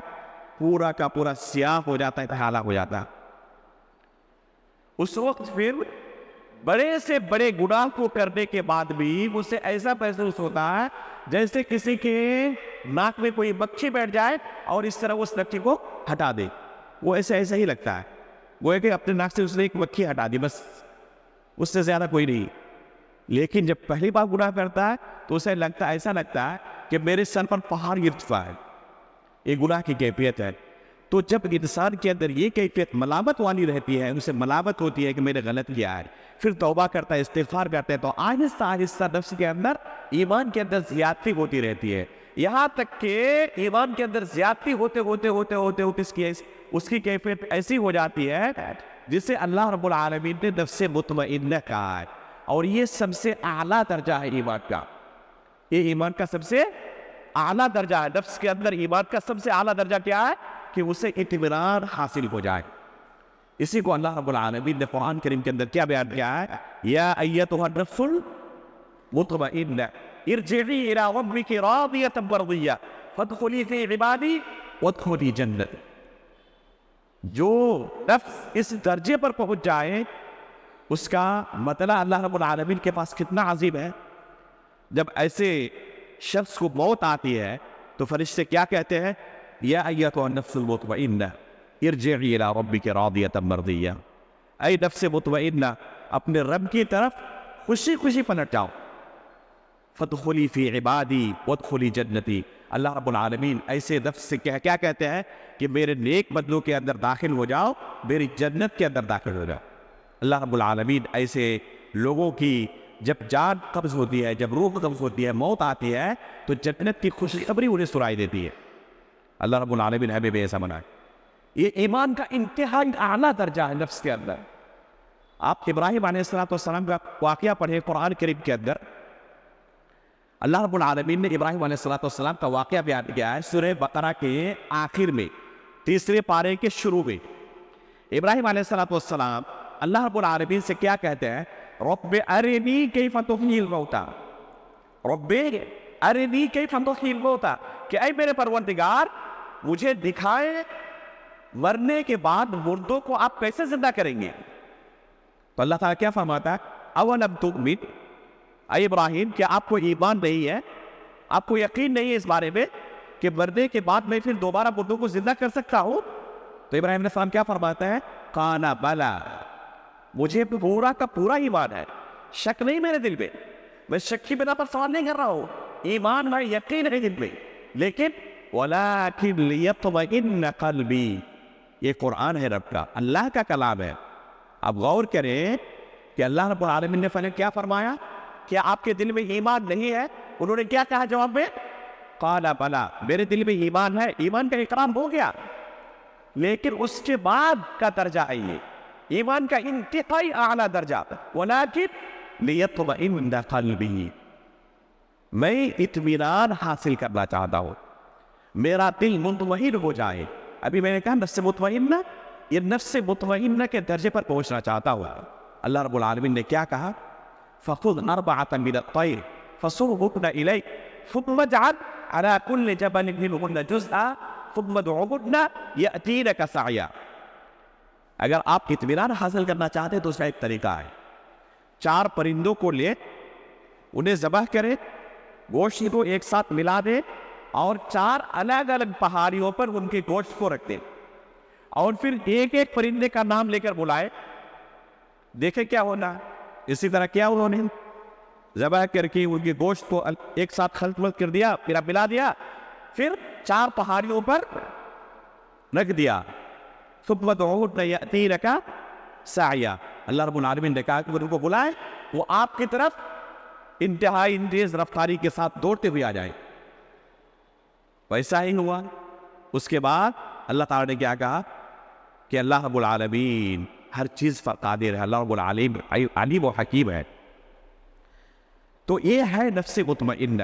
S1: پورا کا پورا سیاہ ہو جاتا ہے، کالا ہو جاتا ہے۔ اس وقت پھر بڑے سے بڑے گناہ کو کرنے کے بعد بھی اسے ایسا محسوس ہوتا ہے جیسے کسی کے ناک میں کوئی مکھی بیٹھ جائے اور اس طرح اس مکھی کو ہٹا دے، وہ ایسا ہی لگتا ہے، وہ ہے کہ اپنے ناک سے اس نے ایک مکھی ہٹا دی، بس اس سے زیادہ کوئی نہیں۔ لیکن جب پہلی بار گناہ کرتا ہے تو اسے ایسا لگتا ہے کہ میرے سر پر پہاڑ گر چکا ہے، یہ گناہ کی کیفیت ہے۔ تو جب انسان کے اندر یہ کیفیت ملامت والی رہتی ہے، اسے ملامت ہوتی ہے کہ میں نے غلط کیا ہے، پھر توبہ کرتا ہے، استغفار کرتا ہے، تو آہستہ آہستہ نفس کے اندر، ایمان کے اندر زیادتی ہوتی رہتی ہے، یہاں تک کہ ایمان کے اندر زیادتی ہوتے ہوتے ہوتے ہوتے ہوتے اس کی کیفیت ایسی ہو جاتی ہے جسے اللہ رب العالمین نے نفس مطمئنہ کہا ہے، اور یہ سب سے اعلیٰ درجہ ہے ایمان کا، یہ ایمان کا سب سے اعلیٰ درجہ ہے۔ نفس کے اندر ایمان کا سب سے اعلیٰ درجہ کیا ہے؟ کہ اسے اطمینان حاصل ہو جائے۔ اسی کو اللہ رب العالمین نے قرآن کریم کے اندر کیا بیان کیا ہے؟ یا ایتھا النفس المطمئنہ ارجعی الی ربک راضیۃ مرضیہ فادخلی فی عبادی وادخلی جنتی۔ جو نفس اس درجے پر پہنچ جائے اس کا مطلب اللہ رب العالمین کے پاس کتنا عظیم ہے۔ جب ایسے شخص کو موت آتی ہے تو فرشتے کیا کہتے ہیں؟ یا ایتھا النفس المطمئنہ ارجعی الی ربک راضیۃ مرضیہ، اے نفس مطمئنہ اپنے رب کی طرف خوشی خوشی پلٹ جاؤ، فادخلی فی عبادی وادخلی جنتی، اللہ رب العالمین ایسے نفس سے کیا کہتے ہیں کہ میرے نیک بندوں کے اندر داخل ہو جاؤ، میری جنت کے اندر داخل ہو جاؤ۔ اللہ رب العالمین ایسے لوگوں کی جب جان قبض ہوتی ہے، جب روح قبض ہوتی ہے، موت آتی ہے، تو جنت کی خوشخبری انہیں سنائی دیتی ہے۔ اللہ رب العالمین ہمیں بھی ایسا بنائے۔ یہ ایمان کا انتہائی اعلیٰ درجہ ہے نفس کے اندر۔ آپ ابراہیم علیہ السلام کا واقعہ پڑھیں قرآن کریم کے اندر، اللہ رب العالمین نے ابراہیم علیہ السلام کا واقعہ بیان کیا ہے سورہ بقرہ کے آخر میں، تیسرے پارے کے شروع میں۔ ابراہیم علیہ السلام اللہ رب العالمین سے کیا کہتے ہیں؟ رب ارنی کیف تحیی الموتیٰ، رب ارنی کیف تحیی الموتیٰ، کہ اے میرے پروردگار مجھے دکھائے مرنے کے بعد مردوں کو آپ کیسے زندہ کریں گے؟ تو اللہ تعالیٰ کیا فرماتا ہے؟ اولم تؤمن، اے ابراہیم کیا آپ کو ایمان نہیں ہے، آپ کو یقین نہیں ہے اس بارے میں کہ مرنے کے بعد میں پھر دوبارہ مردوں کو زندہ کر سکتا ہوں؟ تو ابراہیم علیہ السلام کیا فرماتا ہے؟ قال بلا، مجھے پورا کا پورا ایمان ہے، شک نہیں میرے دل میں شک کی بنا پر سوال نہیں کر رہا ہوں، ایمان میں یقین ہے دل میں، لیکن وَلَكِنْ لِيَطْمَئِنَّ قَلْبِي، یہ قرآن ہے رب کا، اللہ کا کلام ہے۔ اب غور کریں کہ اللہ رب العالمین نے پہلے کیا فرمایا؟ کیا آپ کے دل میں ایمان نہیں ہے؟ انہوں نے کیا کہا جواب میں؟ قال بلا، میرے دل میں ایمان ہے، ایمان کا اقرار ہو گیا، لیکن اس کے بعد کا درجہ ہے یہ ایمان کا انتہائی اعلیٰ درجہ، وَلَكِنْ لِيَطْمَئِنَّ قَلْبِي، میں اطمینان حاصل کرنا چاہتا ہوں، میرا دل مطمئن ہو جائے۔ ابھی میں نے کہا نفس مطمئنہ، یہ نفس مطمئنہ کے درجے پر پہنچنا چاہتا ہوں۔ اللہ رب العالمین نے کیا کہا؟ فَخُذْ أَرْبَعَةً مِنَ الطَّيْرِ فَصُرْهُنَّ إِلَيْكَ ثُمَّ اجْعَلْ عَلَى كُلِّ جَبَلٍ مِنْهُنَّ جُزْءًا ثُمَّ ادْعُهُنَّ يَأْتِينَكَ سَعْيًا۔ اگر آپ اطمینان حاصل کرنا چاہتے تو اس کا ایک طریقہ ہے، 4 پرندوں کو لے، انہیں ذبح کرے، گوشت کو ایک ساتھ ملا دے، اور 4 الگ الگ پہاڑیوں پر ان کے گوشت کو رکھ دے، اور پھر ایک ایک پرندے کا نام لے کر بلائے، دیکھیں کیا ہونا ہے۔ اسی طرح کیا انہوں نے ذبح کر کے ان کے گوشت کو ایک ساتھ خلط ملط کر دیا، پھر ملا دیا، پھر 4 پہاڑیوں پر رکھ دیا۔ ثم ادعوهن يأتينك سعيا، اللہ رب العالمین نے کہا کہ ان کو بلائے، وہ آپ کی طرف انتہائی تیز رفتاری کے ساتھ دوڑتے ہوئے آ جائیں۔ ویسا ہی ہوا۔ اس کے بعد اللہ تعالیٰ نے کیا کہا کہ اللہ رب العالمین ہر چیز پر قادر ہے، اللہ رب العالمین علیم و حکیم ہے۔ تو یہ ہے نفس مطمئنہ،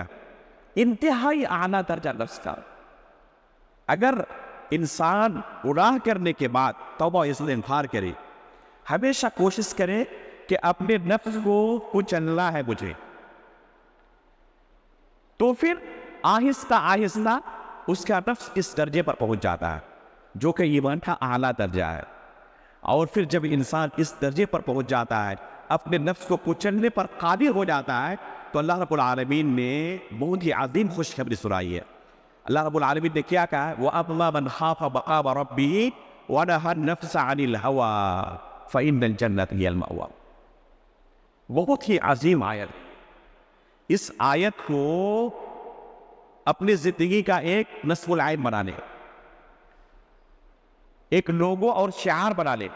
S1: انتہائی اعلیٰ درجہ نفس کا۔ اگر انسان گناہ کرنے کے بعد توبہ استغفار کرے، ہمیشہ کوشش کرے کہ اپنے نفس کو کچلنا ہے مجھے، تو پھر آہستہ آہستہ اس کا نفس اس درجے پر پہنچ جاتا ہے جو کہ ایمان کا اعلیٰ درجہ ہے۔ اور پھر جب انسان اس درجے پر پہنچ جاتا ہے، اپنے نفس کو کچلنے پر قادر ہو جاتا ہے، تو اللہ رب العالمین نے بہت ہی عظیم خوشخبری سنائی ہے۔ اللہ رب العالمین نے کیا کہا؟ وَأَمَّا مَنْ خَافَ مَقَامَ رَبِّهِ وَنَهَى النَّفْسَ عَنِ الْهَوَىٰ فَإِنَّ الْجَنَّةَ هِيَ الْمَأْوَىٰ۔ بہت ہی عظیم آیت۔ اس آیت کو اپنی زندگی کا ایک نصب العین بنا لے، ایک لوگو اور شعار بنا لے۔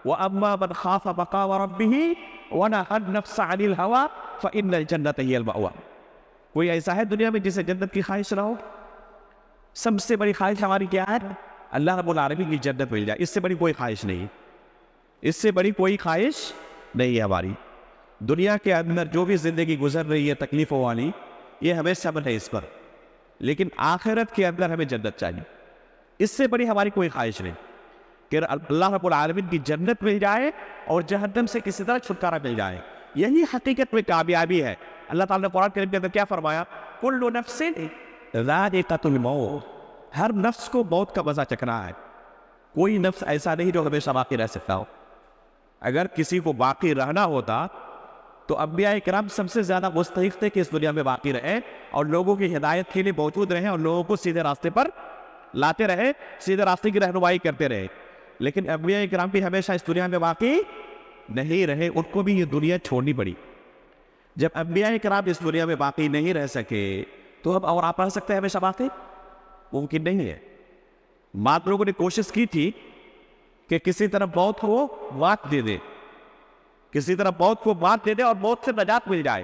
S1: وَأَمَّا مَنْ خَافَ مَقَامَ رَبِّهِ وَنَهَى النَّفْسَ عَنِ الْهَوَىٰ فَإِنَّ الْجَنَّةَ هِيَ الْمَأْوَىٰ۔ کوئی ایسا ہے دنیا میں جسے جنت کی خواہش نہ ہو؟ سب سے بڑی خواہش ہماری کیا ہے؟ اللہ رب العالمین کی جنت مل جائے، اس سے بڑی کوئی خواہش نہیں، اس سے بڑی کوئی خواہش نہیں ہے ہماری۔ دنیا کے اندر جو بھی زندگی گزر رہی ہے تکلیفوں والی، یہ ہمیں صبر ہے اس پر، لیکن آخرت کے اندر ہمیں جنت چاہیے، اس سے بڑی ہماری کوئی خواہش نہیں کہ اللہ رب العالمین کی جنت مل جائے اور جہنم سے کسی طرح چھٹکارا مل جائے۔ یہی حقیقت میں کامیابی ہے۔ اللہ تعالیٰ نے قرآن کریم کے اندر کیا فرمایا؟ کل نفس ذائقۃ الموت، ہر نفس کو موت کا مزہ چکھنا ہے، کوئی نفس ایسا نہیں جو ہمیشہ باقی رہ سکتا ہو۔ اگر کسی کو باقی رہنا ہوتا تو انبیاء کرام سب سے زیادہ مستحق تھے کہ اس دنیا میں باقی رہے اور لوگوں کی ہدایت کے لیے موجود رہے اور لوگوں کو سیدھے راستے پر لاتے رہے, سیدھے راستے کی رہنمائی کرتے رہے, لیکن انبیاء کرام بھی ہمیشہ اس دنیا میں باقی نہیں رہے, ان کو بھی یہ دنیا چھوڑنی پڑی. جب انبیاء کرام اس دنیا میں باقی نہیں رہ سکے تو ہم اور آپ رہ سکتے ہیں ہمیشہ باقی؟ ممکن نہیں ہے. بعض لوگوں نے کوشش کی تھی کہ کسی طرح موت کو مات دے دے, کسی طرح موت کو مات دے دے اور موت سے نجات مل جائے.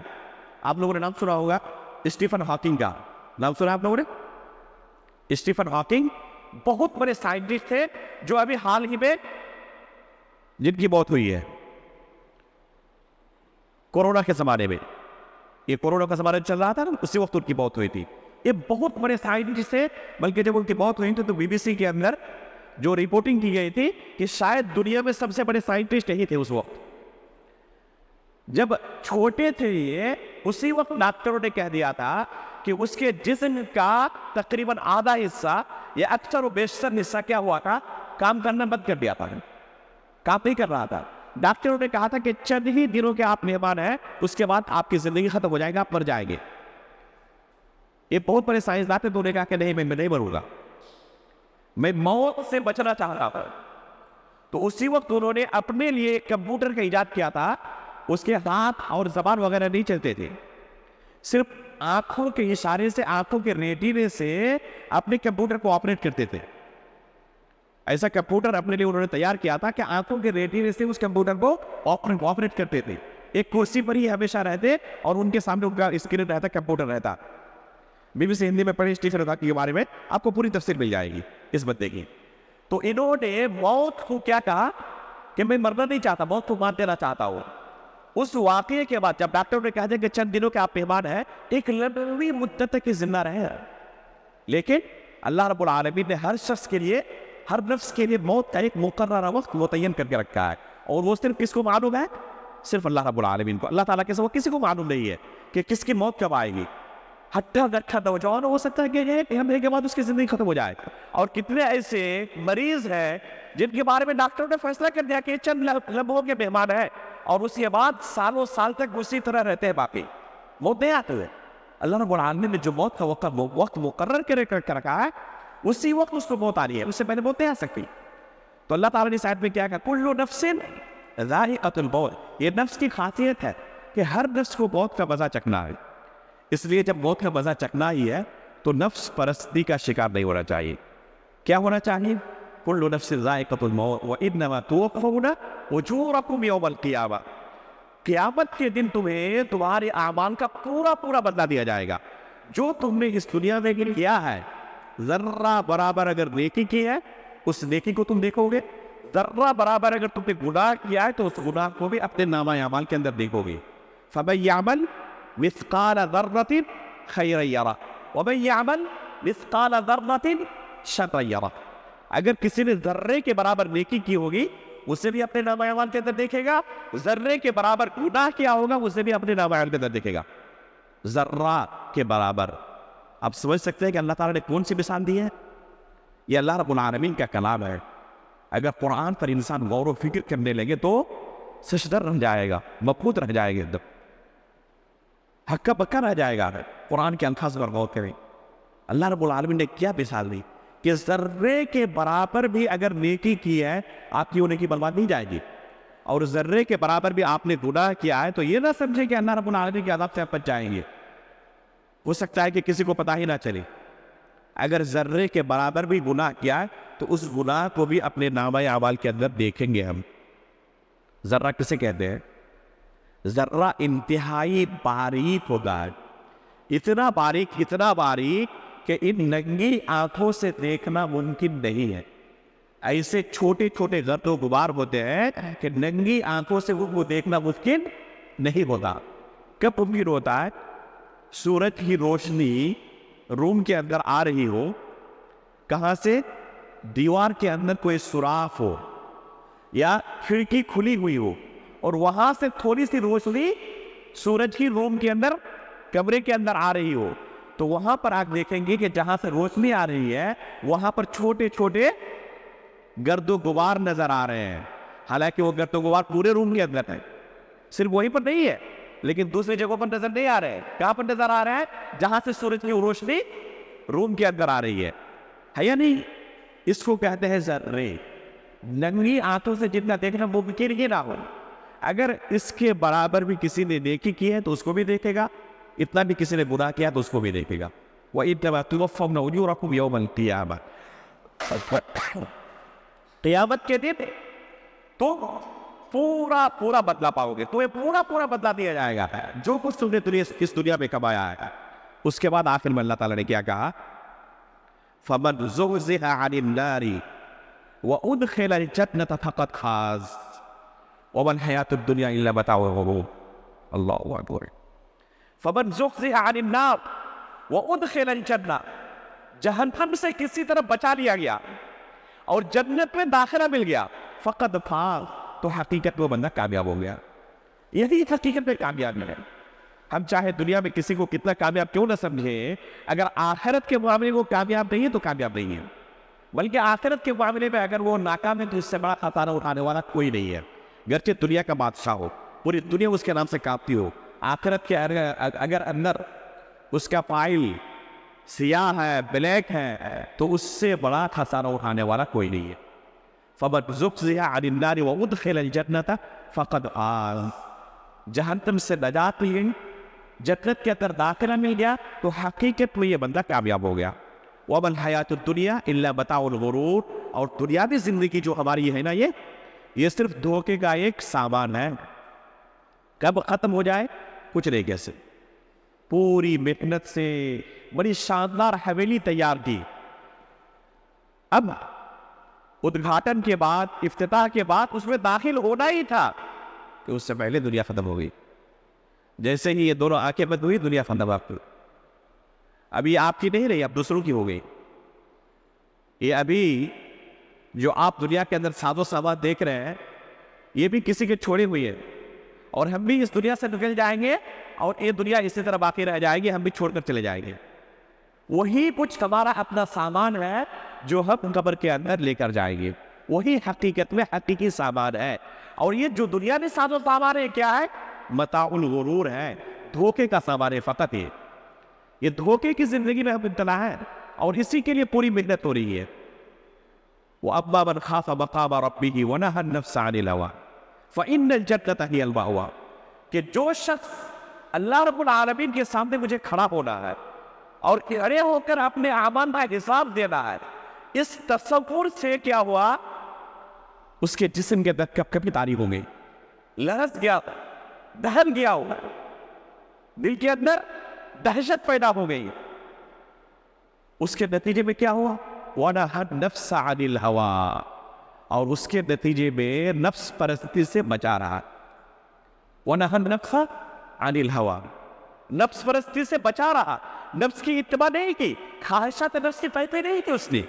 S1: آپ لوگوں نے نام سنا ہوگا اسٹیفن ہاکنگ کا, نام سنا آپ لوگوں نے؟ اسٹیفن ہاکنگ بہت بڑے سائنٹسٹ تھے جو ابھی حال ہی میں جن کی موت ہوئی ہے کورونا کے زمانے میں. یہ کورونا کا زمانہ چل رہا تھا نا, اسی وقت ان کی موت ہوئی تھی. یہ بہت بڑے سائنٹسٹ تھے, بلکہ جب ان کی موت ہوئی تھی تو BBC کے اندر جو رپورٹنگ کی گئی تھی کہ شاید دنیا میں سب سے بڑے سائنٹسٹ یہی تھے اس وقت. جب چھوٹے تھے یہ, اسی وقت ڈاکٹروں نے کہہ دیا تھا کہ اس کے جسم کا تقریباً آدھا حصہ یا اکثر و بیشتر حصہ کیا ہوا تھا, کام کرنا بند کر دیا تھا, کام نہیں کر رہا تھا. ڈاکٹروں نے کہا تھا کہ چند ہی دنوں کے آپ مہمان ہیں, اس کے بعد آپ کی زندگی ختم ہو جائے گا, آپ مر جائیں گے. یہ بہت بڑے سائنسدان تھے, تو انہوں نے کہا کہ نہیں, میں نہیں مروں گا, میں موت سے بچنا چاہتا ہوں. تو اسی وقت انہوں نے اپنے لیے کمپیوٹر کا ایجاد کیا تھا. اس کے ہاتھ اور زبان وغیرہ نہیں چلتے تھے, صرف آنکھوں کے اشارے سے, آنکھوں کے ریٹینے سے اپنے کمپیوٹر کو آپریٹ کرتے تھے. ایسا کمپیوٹر اپنے لیے انہوں نے تیار کیا تھا کہ آنکھوں کے ریٹینے سے اس کمپیوٹر کو آپریٹ کرتے تھے. ایک کرسی پر ہی ہمیشہ رہتے اور ان کے سامنے ان کا اسکرین رہتا, کمپیوٹر رہتا. BBC ہندی میں پڑھی اسٹیفن ہاکنگ کے بارے میں, آپ کو پوری تفصیل مل جائے گی اس بندے کی. تو انہوں نے موت کو کیا کہا کہ میں مرنا نہیں چاہتا, موت کو مار دینا چاہتا ہوں. اس واقعے کے بعد جب ڈاکٹر نے کہا کہ چند دنوں کے آپ مہمان ہیں, ایک لمبی مدت تک زندہ رہے, لیکن اللہ رب العالمین نے ہر شخص کے لیے, ہر نفس کے لیے موت کا ایک مقررہ وقت متعین کر کے رکھا ہے. اور وہ صرف کس کو معلوم ہے؟ صرف اللہ رب العالمین کو. اللہ تعالیٰ کے سوا کسی کو معلوم نہیں ہے کہ کس کی موت کب آئے گی. ہٹا گٹھا نوجوان ہو سکتا ہے کہ ہم کے بعد اس کی زندگی ختم ہو جائے, اور کتنے ایسے مریض ہیں جن کے بارے میں ڈاکٹروں نے فیصلہ کر دیا کہ چند لمحوں کے مہمان ہیں, اور اس کے بعد سالوں سال تک اسی طرح رہتے ہیں, باقی موت نہیں آتے ہوئے. اللہ رب العالمین نے جو موت کا وقت مقرر کر رکھا ہے, اسی وقت اس کو موت آ رہی ہے, اس سے پہلے موت نہیں آ سکتی. تو اللہ تعالیٰ نے اس آیت میں کیا کہا, کل نفس ذائقۃ الموت. یہ نفس کی خاصیت ہے کہ ہر نفس کو موت کا مزہ چکھنا ہے. اس لیے جب موت کا مزہ چکھنا ہی ہے تو نفس پرستی کا شکار نہیں ہونا چاہیے. کیا ہونا چاہیے؟ کل نفس ذائقۃ الموت وانما توفون اجورکم یوم القیامہ. قیامت کے دن تمہیں تمہارے اعمال کا پورا بدلہ دیا جائے گا. جو تم نے اس دنیا میں کیا ہے, ذرہ برابر اگر نیکی کی ہے اس نیکی کو تم دیکھو گے, ذرہ برابر اگر تم نے گناہ کیا ہے تو اس گناہ کو بھی اپنے نامہ اعمال کے اندر دیکھو گے. فمن یعمل مثقال ذرۃ خیرا یرہ ومن یعمل مثقال ذرۃ شرا یرہ. اگر کسی نے ذرے کے برابر نیکی کی ہوگی اسے بھی اپنے نامہ اعمال کے اندر دیکھے گا, ذرے کے برابر گناہ کیا ہوگا اسے بھی اپنے نامہ اعمال کے اندر دیکھے گا, ذرہ کے برابر. آپ سمجھ سکتے ہیں کہ اللہ تعالیٰ نے کون سی مثال دی ہے؟ یہ اللہ رب العالمین کا کلام ہے. اگر قرآن پر انسان غور و فکر کرنے لگے تو سجدہ رہ جائے گا, مبہوت رہ جائے گا, ہکا بکا رہ جائے گا. قرآن کے الفاظ پر غور کریں. اللہ رب العالمین نے کیا مثال دی کہ ذرے کے برابر بھی اگر نیکی کی ہے آپ کی وہ نیکی برباد نہیں جائے گی, اور ذرے کے برابر بھی آپ نے گناہ کیا ہے تو یہ نہ سمجھے کہ اللہ رب العالمین کے عذاب سے آپ بچ جائیں گے. ہو سکتا ہے کہ کسی کو پتہ ہی نہ چلے. اگر ذرے کے برابر بھی گناہ کیا ہے تو اس گناہ کو بھی اپنے نامہ اعمال کے اندر دیکھیں گے ہم. ذرہ کسے کہتے ہیں؟ ذرہ انتہائی باریک ہوتا ہے, اتنا باریک کہ ان ننگی آنکھوں سے دیکھنا ممکن نہیں ہے. ایسے چھوٹے چھوٹے گرد و غبار ہوتے ہیں کہ ننگی آنکھوں سے وہ دیکھنا ممکن نہیں ہوتا. کب ممکن ہوتا ہے؟ سورج کی روشنی روم کے اندر آ رہی ہو, کہاں سے؟ دیوار کے اندر کوئی سوراخ ہو یا کھڑکی کھلی ہوئی ہو, اور وہاں سے تھوڑی سی روشنی سورج کی روم کے اندر کمرے کے اندر آ رہی ہو, تو وہاں پر آپ دیکھیں گے کہ جہاں سے روشنی آ رہی ہے وہاں پر چھوٹے چھوٹے گرد و غبار نظر آ رہے ہیں. حالانکہ وہ گرد و غبار پورے روم کے اندر ہے, صرف وہیں پر نہیں ہے, لیکن دوسری جگہوں پر نظر نہیں آ رہے ہیں. کہاں پر نظر آ رہا ہے؟ جہاں سے سورج کی روشنی روم کے اندر آ رہی ہے یا نہیں؟ اس کو کہتے ہیں ذرے. ننگی آنکھوں سے جتنا دیکھنا ممکن ہی نہ ہو. اگر اس کے برابر بھی کسی نے نیکی کی ہے تو اس کو بھی دیکھے گا, اتنا بھی کسی نے گناہ کیا تو اس کو بھی دیکھے گا. وَإِنَّمَا تُوَفَّوْنَ أُجُورَكُمْ يَوْمَ الْقِيَامَةِ. قیامت کے دن تو پورا بدلہ پاؤ گے, تمہیں پورا بدلہ دیا جائے گا جو کچھ تم نے اس دنیا میں کمایا ہے. اس کے بعد آخر میں اللہ تعالیٰ نے کیا کہا, فَمَنْ زُحْزِحَ عَنِ النَّارِ وَأُدْخِلَ الْجَنَّةَ فَقَدْ فَازَ وَمَا الْحَيَاةُ الدُّنْيَا إِلَّا مَتَاعُ الْغُرُورِ. اللہ اکبر. فَمَنْ زُحْزِحَ عَنِ النَّارِ وَأُدْخِلَ الْجَنَّةَ, جہنم سے کسی طرح بچا لیا گیا اور جنت میں داخلہ مل گیا, فقد فاز, تو حقیقت وہ بندہ کامیاب ہو گیا. یہی حقیقت میں کامیابی ہے. ہم چاہے دنیا میں کسی کو کتنا کامیاب کیوں نہ سمجھیں, اگر آخرت کے معاملے میں وہ کامیاب نہیں ہے تو کامیاب نہیں ہے. بلکہ آخرت کے معاملے میں اگر وہ ناکام ہے تو اس سے بڑا خسارہ اٹھانے والا کوئی نہیں ہے. گرچہ دنیا کا بادشاہ ہو, پوری دنیا اس کے نام سے کانپتی ہو, آخرت کے اگر اندر اس کا فائل سیاہ ہے, بلیک ہے, تو اس سے بڑا خسارہ اٹھانے والا کوئی نہیں ہے. فَمَنْ زُحْزِحَ عَنِ النَّارِ وَأُدْخِلَ الْجَنَّةَ فَقَدْ فَازَ, جہنم سے نجات مل گئی, جنت کے اندر داخلہ مل گیا, تو حقیقت میں یہ بندہ کامیاب ہو گیا. وَمَا الْحَيَاةُ الدُّنْيَا إِلَّا مَتَاعُ الْغُرُورِ, اور دنیاوی زندگی جو ہماری ہے نا, یہ صرف دھوکے کا ایک سامان ہے. کب ختم ہو جائے کچھ نہیں کہہ سکتے. پوری محنت سے بڑی شاندار حویلی تیار کی, اب ادگھاٹن کے بعد, افتتاح کے بعد اس میں داخل ہونا ہی تھا کہ اس سے پہلے دنیا ختم ہو گئی. جیسے ہی یہ دونوں آنکھیں بند ہوئی, دنیا ختم ہو گئی. ابھی آپ کی نہیں رہی, اب دوسروں کی ہو گئی. یہ ابھی جو آپ دنیا کے اندر ساز و سامان دیکھ رہے ہیں, یہ بھی کسی کے چھوڑی ہوئی ہے, اور ہم بھی اس دنیا سے نکل جائیں گے, اور یہ دنیا اسی طرح باقی رہ جائے گی, ہم بھی چھوڑ کر چلے جائیں گے. وہی کچھ ہمارا اپنا سامان ہے جو ہم قبر کے اندر لے کر جائیں گے, وہی حقیقت میں حقیقی سامان ہے. اور یہ جو دنیا میں ساز و سامان ہے کیا ہے, متاع الغرور ہے, دھوکے کا سامان ہے فقط. یہ دھوکے کی زندگی میں ہم ابتلا ہیں, اور اسی کے لیے پوری محنت ہو رہی ہے. وَأَمَّا مَنْ خَافَ مَقَامَ رَبِّهِ وَنَهَى النَّفْسَ عَنِ الْهَوَىٰ فَإِنَّ الْجَنَّةَ هِيَ الْمَأْوَىٰ, کہ جو شخص اللہ رب العالمین کے سامنے مجھے کھڑا ہونا ہے اور کھڑے ہو کر اپنے اعمال کا حساب دینا ہے, اس تصور سے کیا ہوا, اس کے جسم کے اندر کب کبھی تاریخ ہو گئی, لرز گیا, دہن گیا ہوگا, دل کے اندر دہشت پیدا ہو گئی. اس کے نتیجے میں کیا ہوا, وَنَهَى النَّفْسَ عَنِ الْهَوَىٰ, اور اس کے نتیجے میں نفس پرستی سے بچا رہا. وَنَهَى النَّفْسَ عَنِ الْهَوَىٰ, نفس پرستی سے بچا رہا, نفس کی اتباع نہیں کی, خواہشات نفس کی پیروی نہیں کی اس نے.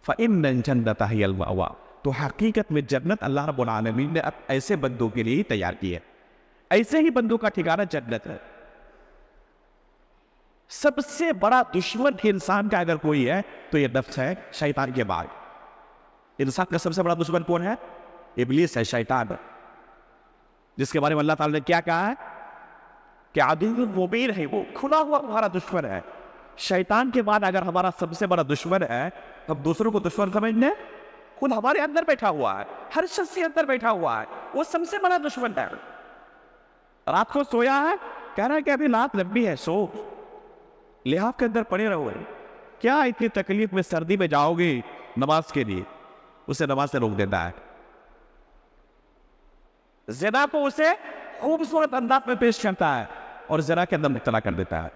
S1: فَإِنَّ الْجَنَّةَ هِيَ الْمَأْوَىٰ, تو حقیقت میں جنت اللہ رب العالمین نے ایسے بندوں کے لیے تیار کی ہے. ایسے ہی بندوں کا ٹھکانہ جنت ہے. سب سے بڑا دشمن انسان کا اگر کوئی ہے تو یہ نفس ہے, شیطان کے بعد. انسان کا سب سے بڑا دشمن کون ہے, ابلیس ہے, شیطان, جس کے بارے میں اللہ تعالیٰ نے کیا کہا ہے کہ عدو مبین ہے, وہ کھلا ہوا ہمارا دشمن ہے. شیطان کے بعد اگر ہمارا سب سے بڑا دشمن ہے, تب دوسروں کو دشمن سمجھنے, خود ہمارے اندر بیٹھا ہوا ہے, ہر شخص کے اندر بیٹھا ہوا ہے, وہ سب سے بڑا دشمن ہے. رات کو سویا ہے, کہہ رہا ہے کہ ابھی رات لمبی ہے, سو لحاف کے اندر پڑے رہو. کیا اتنی تکلیف میں سردی میں جاؤ گے نماز کے لیے, اسے نماز سے روک دیتا ہے. زنا کو اسے خوبصورت انداز میں پیش کرتا ہے اور زنا کے اندر مبتلا کر دیتا ہے.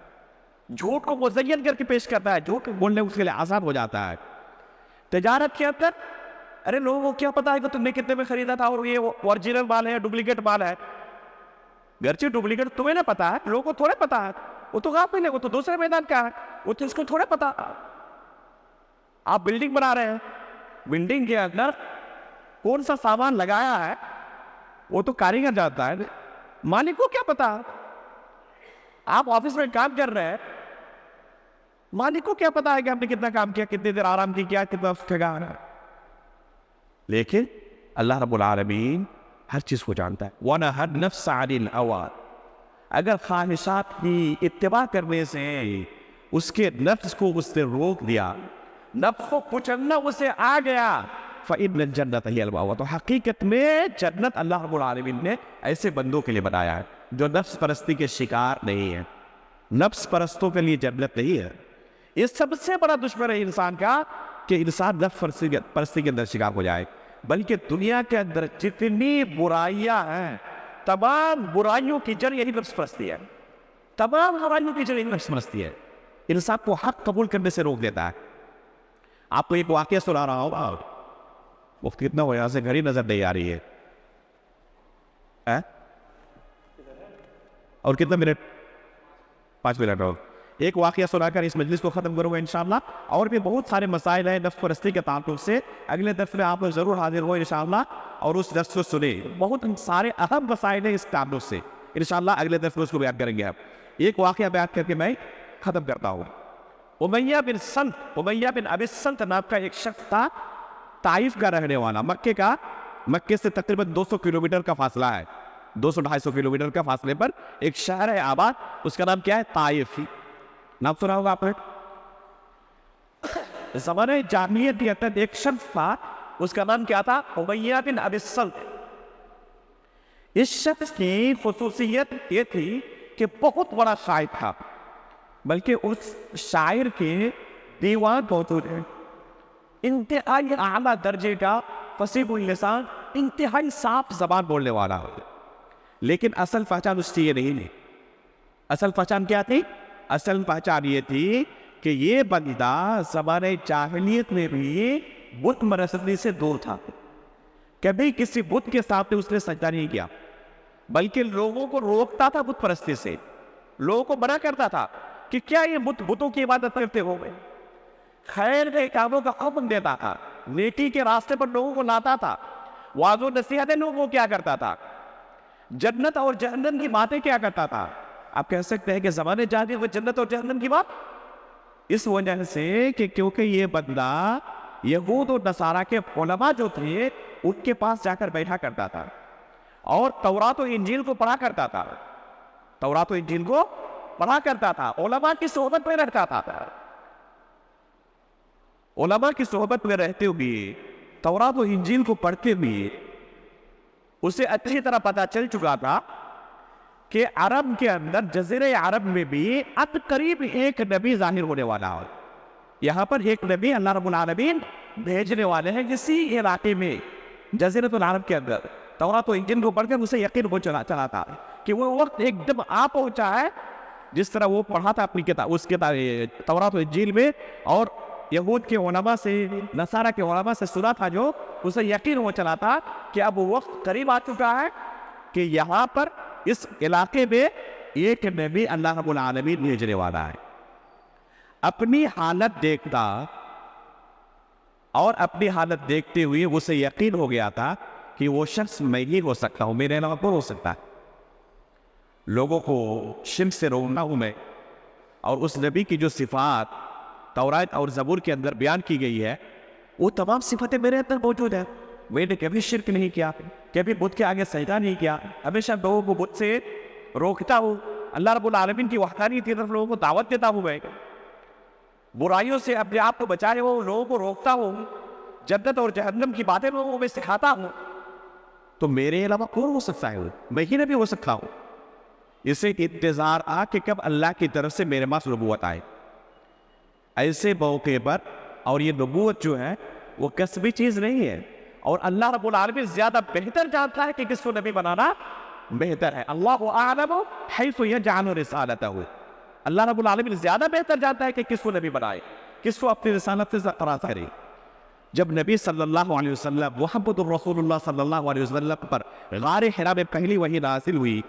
S1: جھوٹ کو مزین کر کے پیش کرتا ہے, جھوٹ بولنے اس کے لیے آسان ہو جاتا ہے. تجارت کے اندر, ارے لوگوں کو کیا پتا ہے کہ تم نے کتنے میں خریدا تھا, اور یہ اوریجنل مال ہے, ڈپلیکیٹ مال ہے. گرچہ ڈپلیکیٹ تمہیں نہ پتا ہے, لوگوں کو تھوڑے پتا ہے, وہ تو غافل ہے, وہ تو دوسرے میدان کا ہے, وہ تو اس کو تھوڑے پتا. آپ بلڈنگ بنا رہے ہیں, بلڈنگ کے اندر کون سا سامان لگایا ہے وہ تو کاریگر جانتا ہے, مالک کو کیا پتا. آپ آفس میں کام کر رہے ہیں, مالک کو کیا پتا ہے کہ آپ نے کتنا کام کیا, کتنی دیر آرام کیا, کتنا وقت لگا. لیکن اللہ رب العالمین ہر چیز کو جانتا ہے. وَنَهَى النَّفْسَ عَنِ الْهَوَىٰ, اگر خواہشات کی اتباع کرنے سے اس کے نفس کو اس نے روک دیا, نفس کو کچلنا اسے آ گیا، فَإِنَّ الْجَنَّةَ هِيَ الْمَأْوَىٰ، تو حقیقت میں جنت اللہ رب العالمین نے ایسے بندوں کے لیے بنایا ہے جو نفس پرستی کے شکار نہیں ہے۔ نفس پرستوں کے لیے جنت نہیں ہے۔ یہ سب سے بڑا دشمن ہے انسان کا کہ انسان نفس پرستی کے اندر شکار ہو جائے، بلکہ دنیا کے اندر جتنی برائیاں ہیں تمام برائیوں کی جڑ یہی نفس پرستی ہے، تمام برائیوں کی جڑ یہی نفس پرستی ہے، انسان کو حق قبول کرنے سے روک دیتا ہے۔ آپ کو ایک واقعہ سنا رہا ہوں، وقت کتنا ہو، یہاں سے گھڑی نظر نہیں آ رہی ہے، اور کتنا منٹ؟ 5 منٹ ہو۔ ایک واقعہ سنا کر اس مجلس کو ختم کروں گا انشاءاللہ، اور بھی بہت سارے مسائل ہیں نفس پرستی کے تعلق سے، اگلے درس میں آپ ضرور حاضر ہو انشاءاللہ اور اس درس کو سنیں، بہت سارے اہم مسائل ہیں اس تعلق سے، انشاءاللہ اگلے درس میں اس کو بیان کریں گے۔ ایک واقعہ بیان کر کے میں ختم کرتا ہوں۔ امیہ بن ابی الصلت نام کا ایک شخص تھا، طائف کا رہنے والا، مکے سے تقریباً 200 کلومیٹر کا فاصلہ ہے، 200-250 کلومیٹر کا فاصلے پر ایک شہر ہے آباد، اس کا نام کیا ہے؟ طائف۔ نام سنا ہوگا آپ نے۔ زمانہ جاہلیت کے اندر ایک شخص تھا، اس کا نام کیا تھا؟ امیہ بن ابی الصلت۔ اس شخص کی خصوصیت یہ تھی کہ بہت بڑا شاعر تھا، بلکہ اس شاعر کے دیوان موجود ہیں، انتہائی اعلیٰ درجے کا فصیح اللسان، انتہائی صاف زبان بولنے والا، لیکن اصل پہچان اس کی یہ نہیں تھی۔ اصل پہچان کیا تھی؟ اصل پہچان یہ تھی کہ یہ بندہ زمانہ جاہلیت میں بھی بت پرستی سے دور تھا، کبھی کسی بت کے سامنے اس نے سجدہ نہیں کیا، بلکہ لوگوں کو روکتا تھا بت پرستی سے، لوگوں کو منع کرتا تھا کہ کیا یہ بتوں کی عبادت کرتے ہو گئے، خیر کے کاموں کا حکم دیتا تھا، نیکی کے راستے پر لوگوں کو لاتا تھا، واعظ و نصیحتیں لوگوں کو کیا کرتا تھا، جنت اور جہنم کی باتیں کیا کرتا تھا۔ آپ کہہ سکتے ہیں کہ زمانے جاہلیت میں جنت اور جہنم کی بات اس وجہ سے کہ کیونکہ یہ بندہ یہود و نصارہ کے علماء جو تھے ان کے پاس جا کر بیٹھا کرتا تھا اور تورات و انجیل کو پڑھا کرتا تھا، علماء کی صحبت میں رہتا تھا، علماء کی صحبت میں رہتے ہوئے تورات و انجیل کو پڑھتے ہوئے اسے اچھی طرح پتا چل چکا تھا کہ عرب کے اندر، جزیرہ عرب میں بھی اب قریب ایک نبی ظاہر ہونے والا ہے، یہاں پر ایک نبی اللہ رب العالمین بھیجنے والے ہیں کسی علاقے میں، جزیرۃ العرب کے اندر۔ تورات و انجیل کو پڑھ کر اسے یقین ہو چلا تھا کہ وہ وقت ایک دم آ پہنچا ہے، جس طرح وہ پڑھا تھا اپنی کتاب، اس کتاب تورات و انجیل میں، اور یہود کے علماء سے، نصارہ کے علماء سے سنا تھا، جو اسے یقین ہو چلا تھا کہ اب وہ وقت قریب آ چکا ہے کہ یہاں پر اس علاقے میں ایک نبی اللہ رب العالمین بھیجنے والا ہے۔ اپنی حالت دیکھتا اور اپنی حالت دیکھتے ہوئے اسے یقین ہو گیا تھا کہ وہ شخص میں ہی ہو سکتا ہوں، میرے علاوہ کون ہو سکتا ہے؟ لوگوں کو شرک سے روکنا ہوں میں، اور اس نبی کی جو صفات تورات اور زبور کے اندر بیان کی گئی ہے وہ تمام صفتیں میرے اندر موجود ہیں۔ میں نے کبھی شرک نہیں کیا، کبھی بت کے آگے سجدہ نہیں کیا، ہمیشہ لوگوں کو بت سے روکتا ہوں، اللہ رب العالمین کی وحدانیت کی طرف لوگوں کو دعوت دیتا ہوں، میں برائیوں سے اپنے آپ کو بچائے ہوں، لوگوں کو روکتا ہوں، جنت اور جہنم کی باتیں لوگوں کو میں سکھاتا ہوں، تو میرے علاوہ کون ہو سکتا ہے؟ میں ہی نبی ہو سکتا ہوں۔ اسے انتظار آ کہ کب اللہ کی طرف سے میرے پاس نبوت آئے۔ ایسے موقع پر، اور یہ نبوت جو ہے وہ کسبی چیز نہیں ہے، اور اللہ رب العالمین زیادہ بہتر جانتا ہے کہ کس کو نبی بنانا بہتر ہے۔ اللہ اعلم حیث یجعل رسالتہ، اللہ رب العالمین زیادہ بہتر جانتا ہے کہ کس کو نبی بنائے، کس کو اپنی رسالت سے سرفراز کرے۔ جب نبی صلی اللہ علیہ وسلم، محمد الرسول اللہ صلی اللہ علیہ وسلم پر غار حرا میں پہلی وحی نازل ہوئی،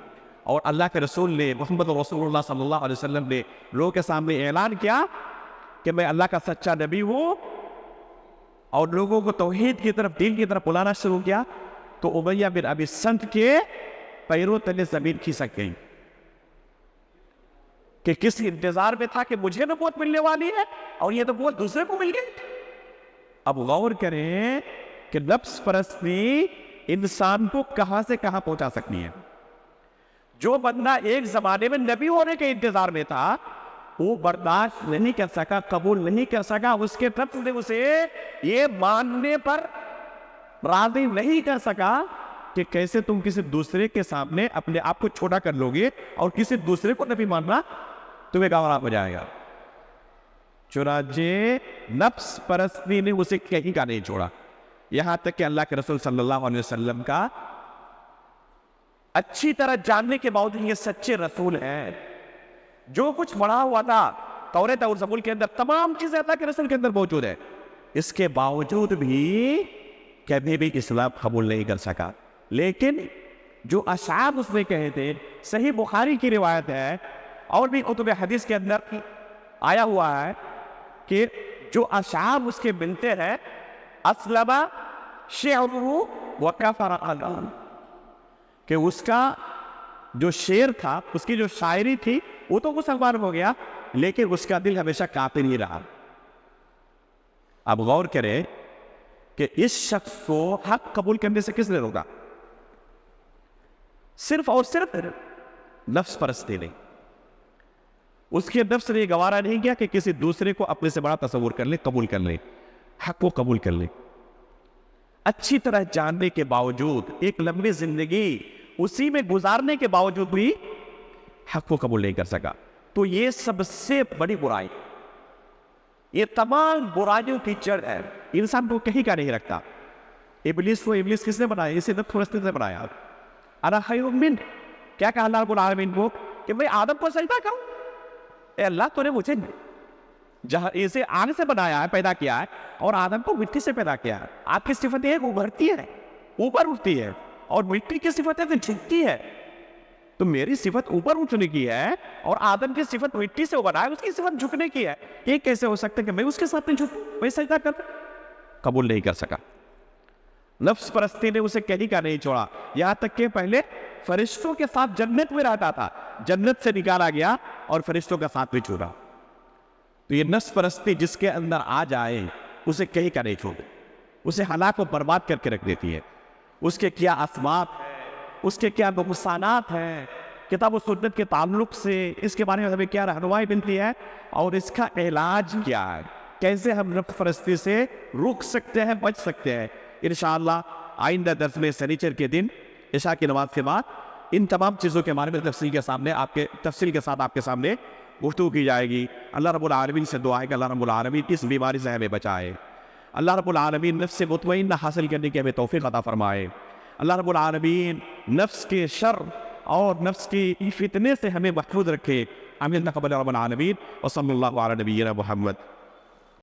S1: اور اللہ کے رسول نے، محمد رسول اللہ صلی اللہ علیہ وسلم نے لوگوں کے سامنے اعلان کیا کہ میں اللہ کا سچا نبی ہوں، اور لوگوں کو توحید کی طرف، دین کی طرف بلانا شروع کیا، تو امیہ بن ابی الصلت کے پیروں تلے زمین کھسک گئی کہ کس انتظار میں تھا کہ مجھے نبوت ملنے والی ہے اور یہ نبوت دوسرے کو مل گئی۔ اب غور کریں کہ نفس پرستی انسان کو کہاں سے کہاں پہنچا سکتی ہے۔ جو بندہ ایک زمانے میں نبی ہونے کے انتظار میں تھا، وہ برداشت نہیں کر سکا، قبول نہیں کر سکا، اس کے نفس نے اسے یہ ماننے پر راضی نہیں کر سکا کہ کیسے تم کسی دوسرے کے سامنے اپنے آپ کو چھوٹا کر لو گے اور کسی دوسرے کو نبی ماننا تمہیں گوارا ہو جائے گا۔ چنانچہ نفس پرستی نے اسے کہیں کا نہیں چھوڑا، یہاں تک کہ اللہ کے رسول صلی اللہ علیہ وسلم کا اچھی طرح جاننے کے باوجود یہ سچے رسول ہیں، جو کچھ پڑھا ہوا تھا توریت اور زبور کے اندر تمام چیزیں اللہ کے رسول کے اندر موجود ہے، اس کے باوجود بھی کبھی بھی اسلام قبول نہیں کر سکا۔ لیکن جو اشعار اس نے کہے تھے، صحیح بخاری کی روایت ہے اور بھی کتب حدیث کے اندر آیا ہوا ہے کہ جو اشعار اس کے ملتے ہیں، اسلم شعرہ وکفر قلبہ، کہ اس کا جو شعر تھا، اس کی جو شاعری تھی، وہ تو مسلمان ہو گیا لیکن اس کا دل ہمیشہ کافر ہی رہا۔ اب غور کریں کہ اس شخص کو حق قبول کرنے سے کس نے روکا؟ صرف اور صرف نفس پرستی نے۔ اس کے نفس نے گوارا نہیں کیا کہ کسی دوسرے کو اپنے سے بڑا تصور کر لے، قبول کر لے، حق کو قبول کر لے۔ اچھی طرح جاننے کے باوجود، ایک لمبی زندگی اسی میں گزارنے کے باوجود بھی حق کو قبول نہیں کر سکا۔ تو یہ سب سے بڑی برائی، یہ تمام برائیوں کی جڑ ہے، انسان کو کہیں کا نہیں رکھتا۔ ابلیس کو ابلیس کس نے بنایا؟ اسے نفس پرستی نے بنایا۔ انا خیر منہ، کیا کہا اللہ رب العالمین کو کہ میں آدم کو سجدہ کروں؟ اے اللہ تو نے مجھے جہاں اسے آگ سے بنایا ہے، پیدا کیا ہے، اور آدم کو مٹی سے پیدا کیا ہے۔ آپ کی صفت یہ ابھرتی ہے، اوپر اٹھتی ہے، اور مٹی کی صفت ہے کہ جھکتی ہے۔ تو میری صفت اوپر اٹھنے کی ہے اور آدم کی صفت مٹی سے بنا ہے، اس کی صفت جھکنے کی ہے۔ یہ کیسے ہو سکتا ہے کہ میں اس کے ساتھ نہیں جھکوں، میں سجدہ کروں؟ قبول نہیں کر سکا۔ نفس پرستی نے اسے کہیں کا نہیں چھوڑا، یہاں تک کہ پہلے فرشتوں کے ساتھ جنت میں رہتا تھا، جنت سے نکالا گیا اور فرشتوں کا ساتھ بھی چھوڑا۔ تو یہ نفس پرستی جس کے اندر آ جائے اسے کہیں کا نہیں چھوڑے، اسے ہلاک و برباد کر کے رکھ دیتی ہے۔ اس کے کیا اسباب ہیں، اس کے کیا نقصانات ہیں، کتاب و سنت کے تعلق سے اس کے بارے میں ہمیں کیا رہنمائی ملتی ہے، اور اس کا علاج کیا ہے، کیسے ہم نفس پرستی سے رک سکتے ہیں، بچ سکتے ہیں۔ انشاءاللہ آئندہ درس میں سنیچر کے دن عشاء کی نماز کے بعد ان تمام چیزوں کے بارے میں تفصیل کے ساتھ آپ کے سامنے گفتگو کی جائے گی۔ اللہ رب العالمین سے دعا ہے کہ اللہ رب العالمین اس بیماری سے ہمیں بچائے۔ اللہ رب العالمین نفس مطمئنہ حاصل کرنے کی ہمیں توفیق عطا فرمائے۔ اللہ رب العالمین نفس کے شر اور نفس کی فتنے سے ہمیں محفوظ رکھے۔ آمین تقبل رب العالمین، وصلی اللہ علی نبینا محمد۔